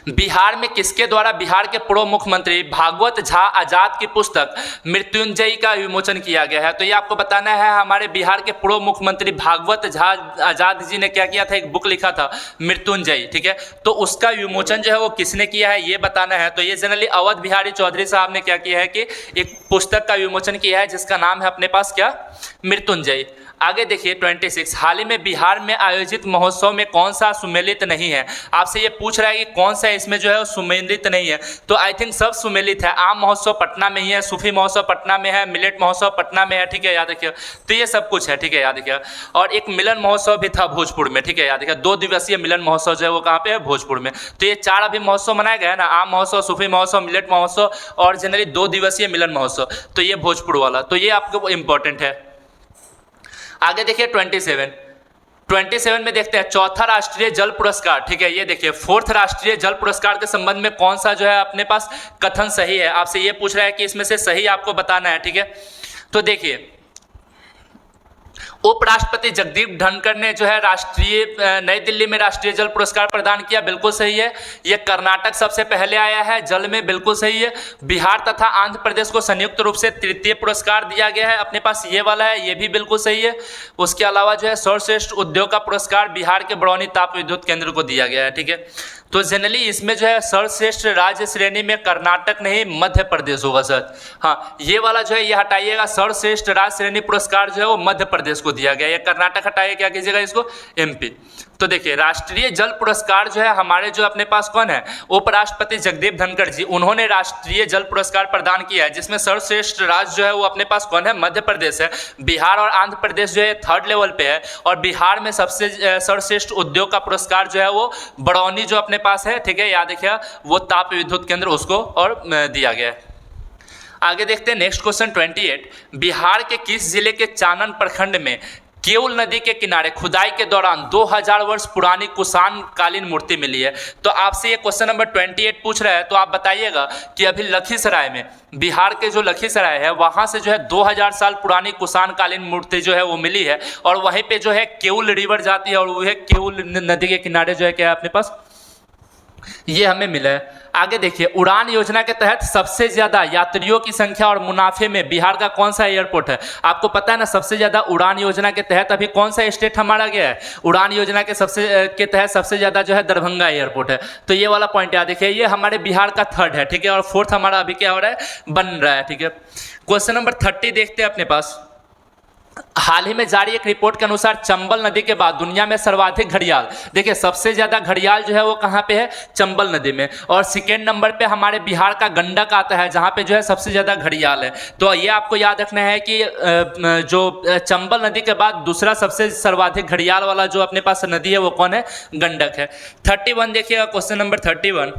बिहार में किसके द्वारा बिहार के पूर्व मुख्यमंत्री भागवत झा आजाद की पुस्तक मृत्युंजयी का विमोचन किया गया है? तो ये आपको बताना है, हमारे बिहार के पूर्व मुख्यमंत्री भागवत झा आजाद जी ने क्या किया था, एक बुक लिखा था मृत्युंजयी, ठीक है। तो उसका विमोचन जो है वो किसने किया है ये बताना है। तो ये जनरली अवध बिहारी चौधरी साहब ने क्या किया है कि एक पुस्तक का विमोचन किया है जिसका नाम है अपने पास क्या, मृत्युंजयी। आगे देखिए 26, हाल ही में बिहार में आयोजित महोत्सव में कौन सा सुमेलित नहीं है? आपसे ये पूछ रहा है कि कौन सा इसमें जो है सुमेलित नहीं है, तो आई थिंक सब सुमेलित है। आम महोत्सव पटना में ही है, सूफी महोत्सव पटना में है, मिलेट महोत्सव पटना में है, ठीक है, याद रखिए। तो ये सब कुछ है, ठीक है, याद रखिए। और एक मिलन महोत्सव भी था भोजपुर में, ठीक है, याद रखिए। 2 दिवसीय मिलन महोत्सव जो है वो कहाँ पे है, भोजपुर में। तो ये 4 अभी महोत्सव मनाए गए हैं ना, आम महोत्सव, सूफी महोत्सव, मिलेट महोत्सव और जनरली 2 दिवसीय मिलन महोत्सव। तो ये भोजपुर वाला, तो ये आपको इंपॉर्टेंट है। आगे देखिए 27 में देखते हैं चौथा राष्ट्रीय जल पुरस्कार, ठीक है, ये देखिए 4th राष्ट्रीय जल पुरस्कार के संबंध में कौन सा जो है अपने पास कथन सही है? आपसे ये पूछ रहा है कि इसमें से सही आपको बताना है, ठीक है। तो देखिए उपराष्ट्रपति जगदीप धनखड़ ने जो है नई दिल्ली में राष्ट्रीय जल पुरस्कार प्रदान किया, बिल्कुल सही है। यह कर्नाटक सबसे पहले आया है जल में, बिल्कुल सही है। बिहार तथा आंध्र प्रदेश को संयुक्त रूप से तृतीय पुरस्कार दिया गया है, अपने पास ये वाला है, ये भी बिल्कुल सही है। उसके अलावा जो है सर्वश्रेष्ठ उद्योग का पुरस्कार बिहार के बरौनी ताप विद्युत केंद्र को दिया गया है, ठीक है। तो जनरली इसमें जो है सर्वश्रेष्ठ राज्य श्रेणी में कर्नाटक नहीं मध्य प्रदेश होगा सर। हाँ, ये वाला जो है ये हटाइएगा, सर्वश्रेष्ठ राज्य श्रेणी पुरस्कार जो है वो मध्य प्रदेश को दिया गया है, कर्नाटक हटाइए, क्या कीजिएगा इसको, एमपी। तो देखिए राष्ट्रीय जल पुरस्कार जो है हमारे जो अपने पास कौन है, उपराष्ट्रपति जगदीप धनखड़ जी, उन्होंने राष्ट्रीय जल पुरस्कार प्रदान किया है, जिसमें सर्वश्रेष्ठ राज्य जो है वो अपने पास कौन है, मध्य प्रदेश है। बिहार और आंध्र प्रदेश जो है 3rd लेवल पे है, और बिहार में सबसे सर्वश्रेष्ठ उद्योग का पुरस्कार जो है वो बरौनी जो अपने पास है, ठीक है, याद रखिए, वो ताप विद्युत केंद्र उसको और दिया गया है। आगे देखते हैं नेक्स्ट क्वेश्चन 28, बिहार के किस जिले के चानन प्रखंड में केउल नदी के किनारे खुदाई के दौरान 2000 वर्ष पुरानी कुषाण कालीन मूर्ति मिली है? तो आपसे ये क्वेश्चन नंबर 28 पूछ रहा है, तो आप बताइएगा कि अभी लखीसराय में, बिहार के जो लखीसराय है वहाँ से जो है 2000 साल पुरानी कुषाण कालीन मूर्ति जो है वो मिली है, और वहीं पे जो है केउल रिवर जाती है, और वह केउल नदी के किनारे जो है क्या है अपने पास, ये हमें मिला है। आगे देखिए उड़ान योजना के तहत सबसे ज्यादा यात्रियों की संख्या और मुनाफे में बिहार का कौन सा एयरपोर्ट है? आपको पता है ना, सबसे ज्यादा उड़ान योजना के तहत अभी कौन सा स्टेट हमारा गया है? उड़ान योजना के तहत सबसे ज्यादा जो है दरभंगा एयरपोर्ट है। तो ये वाला पॉइंट याद देखिए, ये हमारे बिहार का 3rd है, ठीक है, और 4th हमारा अभी क्या हो रहा है, बन रहा है, ठीक है। क्वेश्चन नंबर 30 देखते हैं अपने पास। हाल ही में जारी एक रिपोर्ट के अनुसार चंबल नदी के बाद दुनिया में सर्वाधिक घड़ियाल, देखिए सबसे ज्यादा घड़ियाल जो है वो कहाँ पे है, चंबल नदी में, और सेकेंड नंबर पे हमारे बिहार का गंडक आता है, जहाँ पे जो है सबसे ज्यादा घड़ियाल है। तो ये आपको याद रखना है कि जो चंबल नदी के बाद दूसरा सबसे सर्वाधिक घड़ियाल वाला जो अपने पास नदी है वो कौन है, गंडक है। 31 देखिएगा, क्वेश्चन नंबर 31,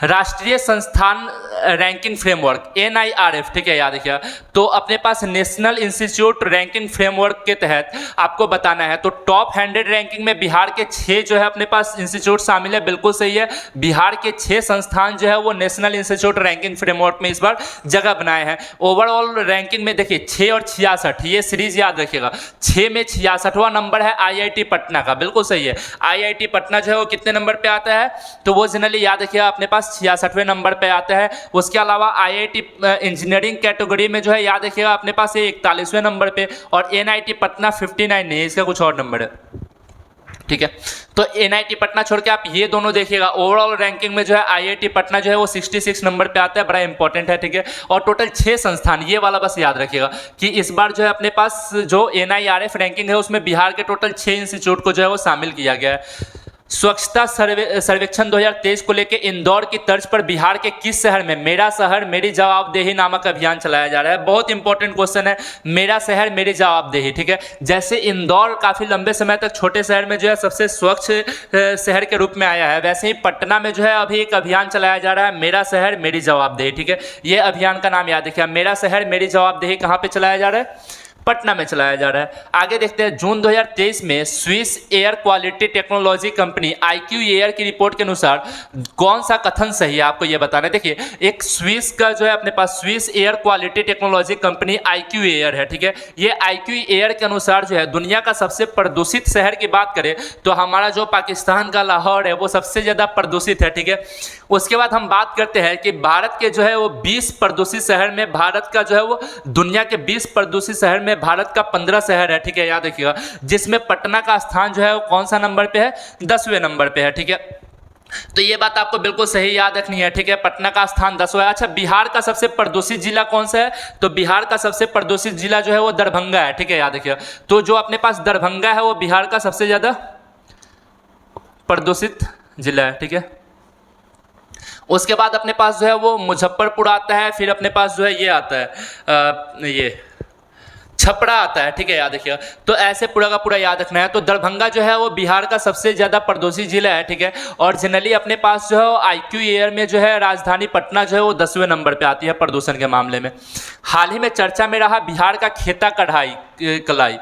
राष्ट्रीय संस्थान रैंकिंग फ्रेमवर्क NIRF, ठीक है, याद रखिएगा। तो अपने पास नेशनल इंस्टीट्यूट रैंकिंग फ्रेमवर्क के तहत आपको बताना है। तो टॉप 100 रैंकिंग में बिहार के 6 जो है अपने पास इंस्टीट्यूट शामिल है, बिल्कुल सही है। बिहार के 6 संस्थान जो है वो नेशनल इंस्टीट्यूट रैंकिंग फ्रेमवर्क में इस बार जगह बनाए हैं। ओवरऑल रैंकिंग में देखिए 6 और 66, ये सीरीज याद रखिएगा। 6 में 66वां नंबर है IIT पटना का, बिल्कुल सही है। IIT पटना जो है वो कितने नंबर पे आता है, तो वो जनरली याद रखिएगा अपने पास 66वें नंबर पे आता है। उसके अलावा IIT इंजीनियरिंग कैटेगरी में जो है याद रखिएगा अपने पास ये 41वें नंबर पे, और NIT पटना 59 नहीं है, इसका कुछ और नंबर है, ठीक है। तो NIT पटना छोड़ के आप ये दोनों देखिएगा। ओवरऑल रैंकिंग में जो है IIT पटना जो है वो 66 नंबर पे आता है, बड़ा इंपॉर्टेंट है, ठीक है। और टोटल 6 संस्थान, ये वाला बस याद रखिएगा कि इस बार जो है अपने पास जो NIRF रैंकिंग है उसमें बिहार के टोटल 6 इंस्टीट्यूट को जो है वो शामिल किया गया है। स्वच्छता सर्वेक्षण 2023 को लेकर इंदौर की तर्ज पर बिहार के किस शहर में मेरा शहर मेरी जवाबदेही नामक अभियान चलाया जा रहा है। बहुत इंपॉर्टेंट क्वेश्चन है, मेरा शहर मेरी जवाबदेही, ठीक है। जैसे इंदौर काफ़ी लंबे समय तक छोटे शहर में जो है सबसे स्वच्छ शहर के रूप में आया है, वैसे ही पटना में जो है अभी एक अभियान चलाया जा रहा है, मेरा शहर मेरी जवाबदेही, ठीक है। ये अभियान का नाम याद रखिए, मेरा शहर मेरी जवाबदेही कहाँ पर चलाया जा रहा है, पटना में चलाया जा रहा है। आगे देखते हैं, जून 2023 में Swiss air quality technology company IQ air की रिपोर्ट के अनुसार कौन सा कथन सही है, आपको यह बताना है। देखिए एक स्विस का जो है अपने पास Swiss air quality technology company IQ air है, ठीक है। ये IQ एयर के अनुसार जो है दुनिया का सबसे प्रदूषित शहर की बात करें तो हमारा जो पाकिस्तान का लाहौर है वो सबसे ज़्यादा प्रदूषित है, ठीक है। उसके बाद हम बात करते हैं कि भारत के जो है वो 20 प्रदूषित शहर में भारत का जो है वो दुनिया के 20 प्रदूषित शहर में भारत का 15 शहर है, ठीक है, याद रखिएगा। जिसमें पटना का स्थान जो है वो कौन सा नंबर पे है, 10वें नंबर पे है, ठीक है। तो ये बात आपको बिल्कुल सही याद रखनी है, ठीक है। पटना का स्थान 10वां है। अच्छा, बिहार का सबसे प्रदूषित जिला कौन सा है, तो बिहार का सबसे प्रदूषित जिला जो है वो दरभंगा है, ठीक है, याद रखिएगा। तो जो अपने पास दरभंगा है वो बिहार का सबसे ज्यादा प्रदूषित जिला है, ठीक है। उसके बाद अपने पास जो है वो मुजफ्फरपुर आता है, फिर अपने पास जो है ये आता है ये छपरा आता है, ठीक है, याद रखिएगा। तो ऐसे पूरा का पूरा याद रखना है। तो दरभंगा जो है वो बिहार का सबसे ज़्यादा प्रदूषित जिला है, ठीक है। और जनरली अपने पास जो है IQ एयर में जो है राजधानी पटना जो है वो 10वें नंबर पे आती है प्रदूषण के मामले में। हाल ही में चर्चा में रहा बिहार का खेता कढ़ाई कलाई,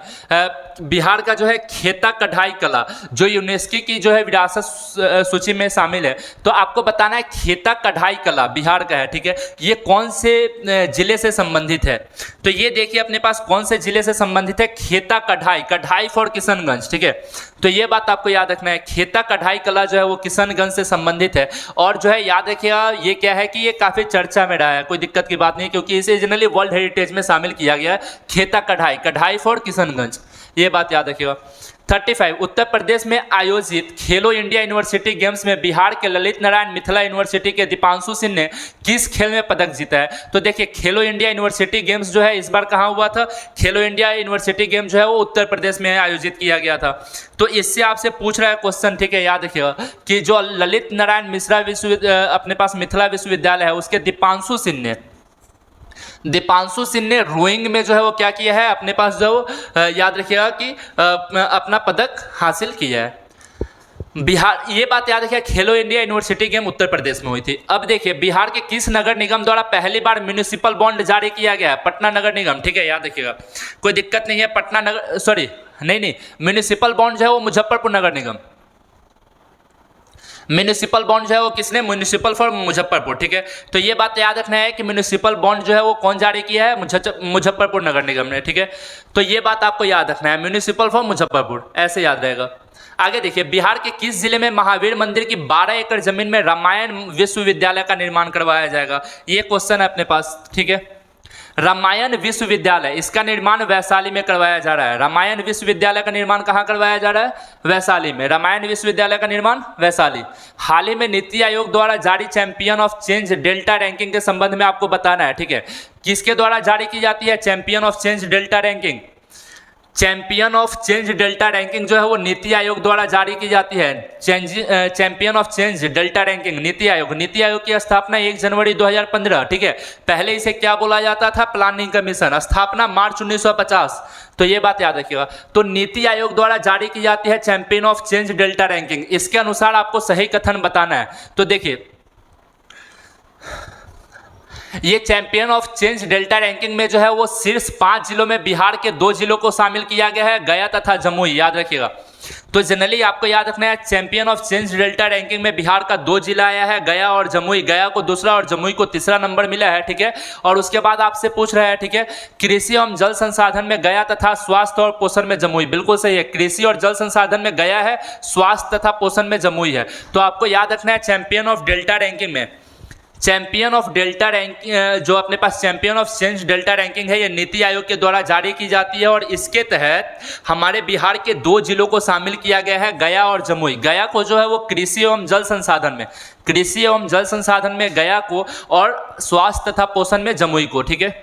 बिहार का जो है खेता कढ़ाई कला जो यूनेस्को की जो है विरासत सूची में शामिल है। तो आपको बताना है खेता कढ़ाई कला बिहार का है, ठीक है। ये कौन से जिले से संबंधित है, तो ये देखिए अपने पास कौन से जिले से संबंधित है, खेता कढ़ाई, कढ़ाई फॉर किशनगंज, ठीक है। तो ये बात आपको याद रखना है, खेता कढ़ाई कला जो है वो किशनगंज से संबंधित है। और जो है याद रखिएगा ये क्या है कि ये काफ़ी चर्चा में रहा है, कोई दिक्कत की बात नहीं, क्योंकि इसे जनरली वर्ल्ड हेरिटेज में शामिल किया गया है। खेता कढ़ाई, कढ़ाई फॉर किशनगंज, ये बात याद रखिएगा। 35 उत्तर प्रदेश में आयोजित खेलो इंडिया यूनिवर्सिटी गेम्स में बिहार के ललित नारायण मिथिला यूनिवर्सिटी के दीपांशु सिंह ने किस खेल में पदक जीता है। तो देखिए खेलो इंडिया यूनिवर्सिटी गेम्स जो है इस बार कहाँ हुआ था, खेलो इंडिया यूनिवर्सिटी गेम जो है वो उत्तर प्रदेश में आयोजित किया गया था। तो इससे आपसे पूछ रहा है क्वेश्चन, ठीक है, याद रखिएगा कि जो ललित नारायण मिश्रा अपने पास मिथिला विश्वविद्यालय है उसके दीपांशु सिंह ने रोइंग में जो है वो क्या किया है, अपने पास जो याद रखिएगा कि अपना पदक हासिल किया है। बिहार, ये बात याद रखिए, खेलो India university game Uttar Pradesh में हुई थी। अब देखिए बिहार के किस नगर निगम द्वारा पहली बार म्यूनिसिपल बॉन्ड जारी किया गया है, पटना नगर निगम, ठीक है, याद रखिएगा, कोई दिक्कत नहीं है। पटना नगर, सॉरी नहीं, म्यूनिसिपल बॉन्ड जो है वो मुजफ्फरपुर नगर निगम, म्यूनिसिपल बॉन्ड जो है वो किसने, म्यूनिसिपल फॉर मुजफ्फरपुर, ठीक है। तो ये बात याद रखना है कि म्यूनिसिपल बॉन्ड जो है वो कौन जारी किया है, मुजफ्फरपुर नगर निगम ने, ठीक है। तो ये बात आपको याद रखना है, म्यूनिसिपल फॉर मुजफ्फरपुर, ऐसे याद रहेगा। आगे देखिए बिहार के किस जिले में महावीर मंदिर की 12 एकड़ जमीन में रामायण विश्वविद्यालय का निर्माण करवाया जाएगा, ये क्वेश्चन है अपने पास, ठीक है। रामायण विश्वविद्यालय, इसका निर्माण वैशाली में करवाया जा रहा है। रामायण विश्वविद्यालय का निर्माण कहाँ करवाया जा रहा है, वैशाली में। रामायण विश्वविद्यालय का निर्माण वैशाली। हाल ही में नीति आयोग द्वारा जारी champion of change delta ranking के संबंध में आपको बताना है, ठीक है। किसके द्वारा जारी की जाती है champion of change delta ranking, champion of change delta ranking जो है वो नीति आयोग द्वारा जारी की जाती है। Champion of change delta ranking NITI Aayog की स्थापना 1 जनवरी 2015, ठीक है। पहले इसे क्या बोला जाता था, प्लानिंग कमीशन, स्थापना मार्च 1950। तो ये बात याद रखिएगा। तो नीति आयोग द्वारा जारी की जाती है champion of change delta ranking. इसके अनुसार आपको सही कथन बताना है। तो देखिए ये champion of change delta ranking में जो है वो शीर्ष 5 जिलों में बिहार के 2 जिलों को शामिल किया गया है, गया तथा जमुई, याद रखिएगा। तो जनरली आपको याद रखना है champion of change delta ranking में बिहार का 2 जिला आया है, गया और जमुई। गया को दूसरा और जमुई को तीसरा नंबर मिला है, ठीक है। और उसके बाद आपसे पूछ रहा है, ठीक है, कृषि एवं जल संसाधन में गया तथा स्वास्थ्य और पोषण में जमुई। बिल्कुल सही है, कृषि और जल संसाधन में गया है, स्वास्थ्य तथा पोषण में जमुई है। तो आपको याद रखना है चैंपियन ऑफ डेल्टा रैंकिंग में, चैंपियन ऑफ डेल्टा रैंकिंग जो अपने पास champion of change delta ranking है, ये नीति आयोग के द्वारा जारी की जाती है और इसके तहत हमारे बिहार के 2 जिलों को शामिल किया गया है, गया और जमुई। गया को जो है वो कृषि एवं जल संसाधन में, कृषि एवं जल संसाधन में गया को और स्वास्थ्य तथा पोषण में जमुई को, ठीक है।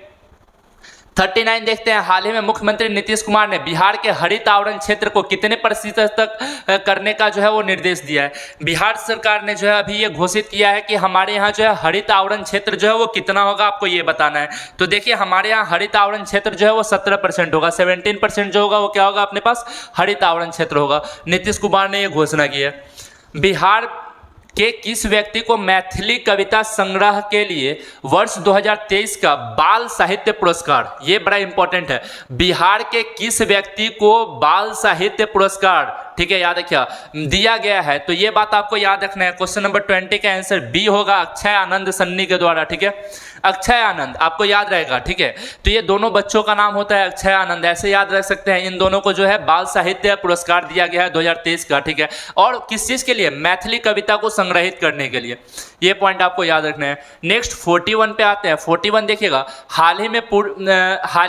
39 देखते हैं, हाल ही में मुख्यमंत्री नीतीश कुमार ने बिहार के हरित आवरण क्षेत्र को कितने प्रतिशत तक करने का जो है वो निर्देश दिया है। बिहार सरकार ने जो है अभी ये घोषित किया है कि हमारे यहाँ जो है हरित आवरण क्षेत्र जो है वो कितना होगा, आपको ये बताना है। तो देखिए हमारे यहाँ हरित आवरण क्षेत्र जो है वो 17% होगा, 17% जो होगा वो क्या होगा, अपने पास हरित आवरण क्षेत्र होगा। नीतीश कुमार ने ये घोषणा की है। बिहार के किस व्यक्ति को मैथिली कविता संग्रह के लिए वर्ष 2023 का बाल साहित्य पुरस्कार, ये बड़ा इंपॉर्टेंट है, बिहार के किस व्यक्ति को बाल साहित्य पुरस्कार, ठीक है, याद रखिए, दिया गया है। तो ये बात आपको याद रखना है। क्वेश्चन नंबर 20 का आंसर बी होगा, अक्षय आनंद सन्नी के द्वारा, ठीक है, अक्षय आनंद, आपको याद रहेगा, ठीक है। तो ये दोनों बच्चों का नाम होता है अक्षय आनंद, ऐसे याद रख सकते हैं। इन दोनों को जो है बाल साहित्य पुरस्कार दिया गया है 2023 का, ठीक है। और किस चीज़ के लिए, मैथिली कविता को संग्रहित करने के लिए, ये पॉइंट आपको याद रखना है। नेक्स्ट 41 पे आते हैं। 41 देखिएगा, हाल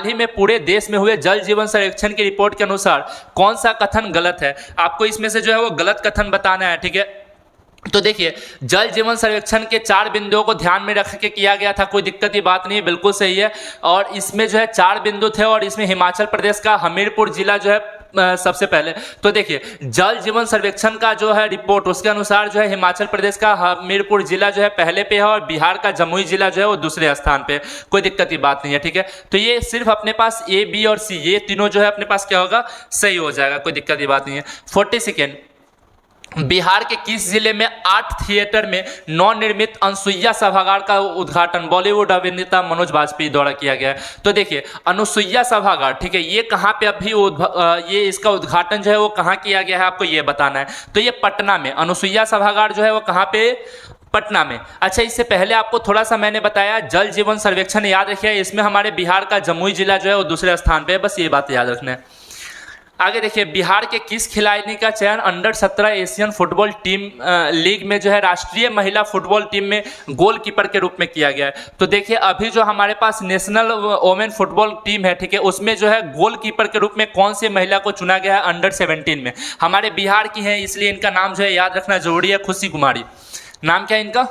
ही में पूरे देश में हुए जल जीवन सर्वेक्षण की रिपोर्ट के अनुसार कौन सा कथन गलत है, आपको इसमें से जो है वो गलत कथन बताना है, ठीक है। तो देखिए जल जीवन सर्वेक्षण के 4 बिंदुओं को ध्यान में रख के किया गया था, कोई दिक्कत की बात नहीं है, बिल्कुल सही है। और इसमें जो है 4 बिंदु थे और इसमें हिमाचल प्रदेश का हमीरपुर जिला जो है सबसे पहले। तो देखिए जल जीवन सर्वेक्षण का जो है रिपोर्ट, उसके अनुसार जो है हिमाचल प्रदेश का हमीरपुर जिला जो है पहले पे है और बिहार का जमुई जिला जो है वो दूसरे स्थान पे, कोई दिक्कत की बात नहीं है, ठीक है। तो ये सिर्फ अपने पास ए, बी और सी, ये तीनों जो है अपने पास क्या होगा, सही हो जाएगा, कोई दिक्कत की बात नहीं है। 42 बिहार के किस जिले में आर्ट थिएटर में नवनिर्मित अनुसुईया सभागार का उद्घाटन बॉलीवुड अभिनेता मनोज बाजपेयी द्वारा किया गया है। तो देखिए अनुसुईया सभागार, ठीक है, ये कहाँ पे अभी ये इसका उद्घाटन जो है वो कहाँ किया गया है, आपको ये बताना है। तो ये पटना में, अनुसुईया सभागार जो है वो कहाँ पे, पटना में। अच्छा, इससे पहले आपको थोड़ा सा मैंने बताया जल जीवन सर्वेक्षण याद रखिए, इसमें हमारे बिहार का जमुई जिला जो है वो दूसरे स्थान पे है, बस ये बात याद रखना है। आगे देखिए बिहार के किस खिलाड़ी का चयन under 17 Asian football team league में जो है राष्ट्रीय महिला फुटबॉल टीम में गोलकीपर के रूप में किया गया है। तो देखिए अभी जो हमारे पास नेशनल वोमेन फुटबॉल टीम है, ठीक है, उसमें जो है गोलकीपर के रूप में कौन से महिला को चुना गया है, अंडर 17 में, हमारे बिहार की है, इसलिए इनका नाम जो है याद रखना जरूरी है, खुशी कुमारी। नाम क्या है इनका,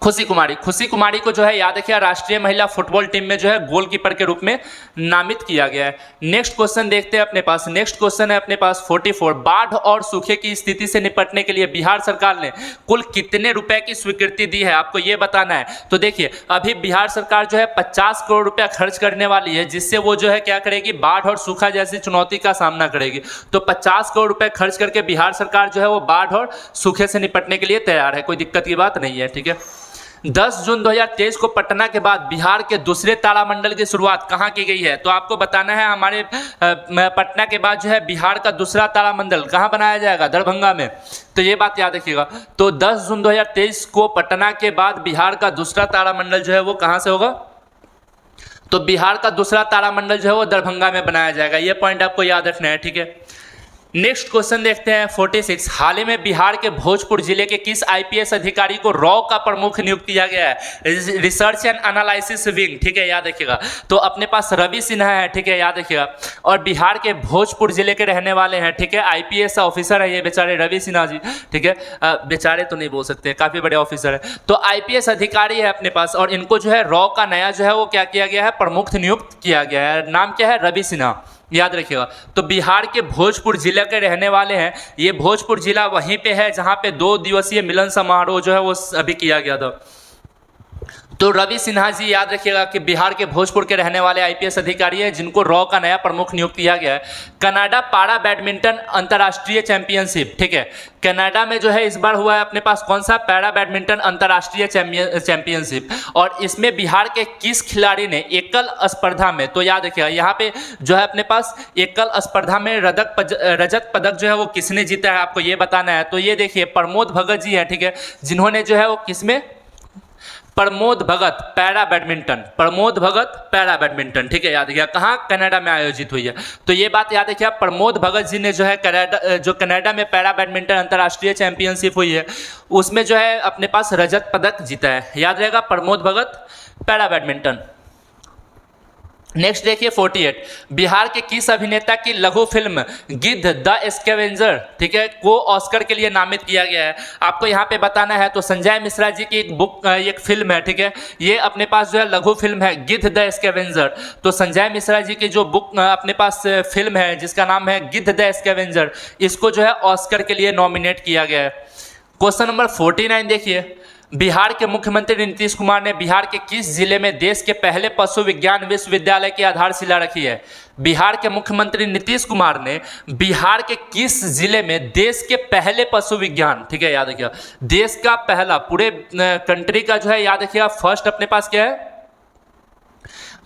खुशी कुमारी। खुशी कुमारी को जो है याद रखिए राष्ट्रीय महिला फुटबॉल टीम में जो है गोलकीपर के रूप में नामित किया गया है। नेक्स्ट क्वेश्चन देखते हैं अपने पास। नेक्स्ट क्वेश्चन है अपने पास 44, बाढ़ और सूखे की स्थिति से निपटने के लिए बिहार सरकार ने कुल कितने रुपए की स्वीकृति दी है, आपको ये बताना है। तो देखिए अभी बिहार सरकार जो है 50 करोड़ रुपया खर्च करने वाली है, जिससे वो जो है क्या करेगी, बाढ़ और सूखा जैसी चुनौती का सामना करेगी। तो 50 करोड़ रुपए खर्च करके बिहार सरकार जो है वो बाढ़ और सूखे से निपटने के लिए तैयार है, कोई दिक्कत की बात नहीं है, ठीक है। 10 जून 2023 को पटना के बाद बिहार के दूसरे तारामंडल की शुरुआत कहाँ की गई है, तो आपको बताना है हमारे पटना के बाद जो है बिहार का दूसरा तारामंडल कहाँ बनाया जाएगा, दरभंगा में। तो ये बात याद रखिएगा। तो 10 जून 2023 को पटना के बाद बिहार का दूसरा तारामंडल जो है वो कहाँ से होगा, तो बिहार का दूसरा तारामंडल जो है वो दरभंगा में बनाया जाएगा, ये पॉइंट आपको याद रखना है, ठीक है। नेक्स्ट क्वेश्चन देखते हैं 46, हाल ही में बिहार के भोजपुर जिले के किस आईपीएस अधिकारी को रॉ का प्रमुख नियुक्त किया गया है, रिसर्च एंड एनालिसिस विंग, ठीक है, याद रखिएगा। तो अपने पास रवि सिन्हा है, ठीक है, याद रखिएगा, और बिहार के भोजपुर जिले के रहने वाले हैं, ठीक है, आईपीएस ऑफिसर है ये बेचारे रवि सिन्हा जी, ठीक है, बेचारे तो नहीं बोल सकते, काफ़ी बड़े ऑफिसर है। तो आईपीएस अधिकारी है अपने पास और इनको जो है रॉ का नया जो है वो क्या किया गया है, प्रमुख नियुक्त किया गया है, नाम क्या है, रवि सिन्हा, याद रखिएगा। तो बिहार के भोजपुर जिले के रहने वाले हैं, ये भोजपुर जिला वहीं पे है जहां पे 2 दिवसीय मिलन समारोह जो है वो अभी किया गया था। तो रवि सिन्हा जी याद रखिएगा कि बिहार के भोजपुर के रहने वाले आईपीएस अधिकारी हैं जिनको रॉ का नया प्रमुख नियुक्त किया गया है। कनाडा पारा बैडमिंटन अंतर्राष्ट्रीय चैंपियनशिप, ठीक है, कनाडा में जो है इस बार हुआ है अपने पास कौन सा, पैरा बैडमिंटन अंतर्राष्ट्रीय चैंपियनशिप, और इसमें बिहार के किस खिलाड़ी ने एकल स्पर्धा में, तो याद रखिएगा यहाँ पे जो है अपने पास एकल स्पर्धा में रजत पदक जो है वो किसने जीता है, आपको ये बताना है। तो ये देखिए प्रमोद भगत जी हैं, ठीक है, जिन्होंने जो है वो किसमें, Pramod Bhagat para badminton, Pramod Bhagat para badminton, ठीक है, याद रखिएगा कहाँ, कनाडा में आयोजित हुई है। तो ये बात याद रखिएगा, प्रमोद भगत जी ने जो है कनाडा में पैरा बैडमिंटन अंतर्राष्ट्रीय चैंपियनशिप हुई है उसमें जो है अपने पास रजत पदक जीता है, याद रहेगा Pramod Bhagat para badminton. Next देखिए 48, बिहार के किस अभिनेता की लघु फिल्म गिद्ध द स्कैवेंजर, ठीक है, को ऑस्कर के लिए नामित किया गया है, आपको यहाँ पे बताना है। तो संजय मिश्रा जी की एक फिल्म है, ठीक है, ये अपने पास जो है लघु फिल्म है गिद्ध द स्कैवेंजर। तो संजय मिश्रा जी की जो अपने पास फिल्म है जिसका नाम है गिद्ध द स्कैवेंजर, इसको जो है ऑस्कर के लिए नॉमिनेट किया गया है। क्वेश्चन नंबर 49 देखिए, बिहार के मुख्यमंत्री नीतीश कुमार ने बिहार के किस जिले में देश के पहले पशु विज्ञान विश्वविद्यालय की आधारशिला रखी है। बिहार के मुख्यमंत्री नीतीश कुमार ने बिहार के किस जिले में देश के पहले पशु विज्ञान, ठीक है, याद रखिएगा देश का पहला, पूरे कंट्री का जो है याद रखिएगा फर्स्ट अपने पास क्या है,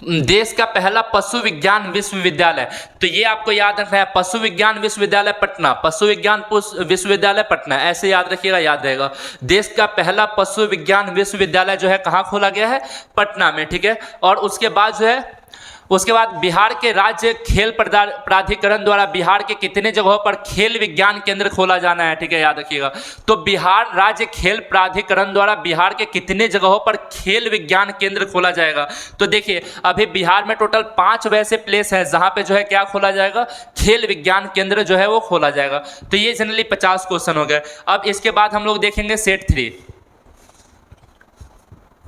देश का पहला पशु विज्ञान विश्वविद्यालय। तो ये आपको याद रखना है, पशु विज्ञान विश्वविद्यालय पटना, पशु विज्ञान विश्वविद्यालय पटना, ऐसे याद रखिएगा, याद रहेगा। देश का पहला पशु विज्ञान विश्वविद्यालय जो है कहाँ खोला गया है, पटना में, ठीक है। और उसके बाद जो है बिहार के राज्य खेल प्राधिकरण द्वारा बिहार के कितने जगहों पर खेल विज्ञान केंद्र खोला जाना है, ठीक है, याद रखिएगा। तो बिहार राज्य खेल प्राधिकरण द्वारा बिहार के कितने जगहों पर खेल विज्ञान केंद्र खोला जाएगा। तो देखिए अभी बिहार में टोटल 5 वैसे प्लेस है जहां पे जो है क्या खोला जाएगा, खेल विज्ञान केंद्र जो है वो खोला जाएगा। तो ये जनरली 50 क्वेश्चन हो गए। अब इसके बाद हम लोग देखेंगे सेट 3।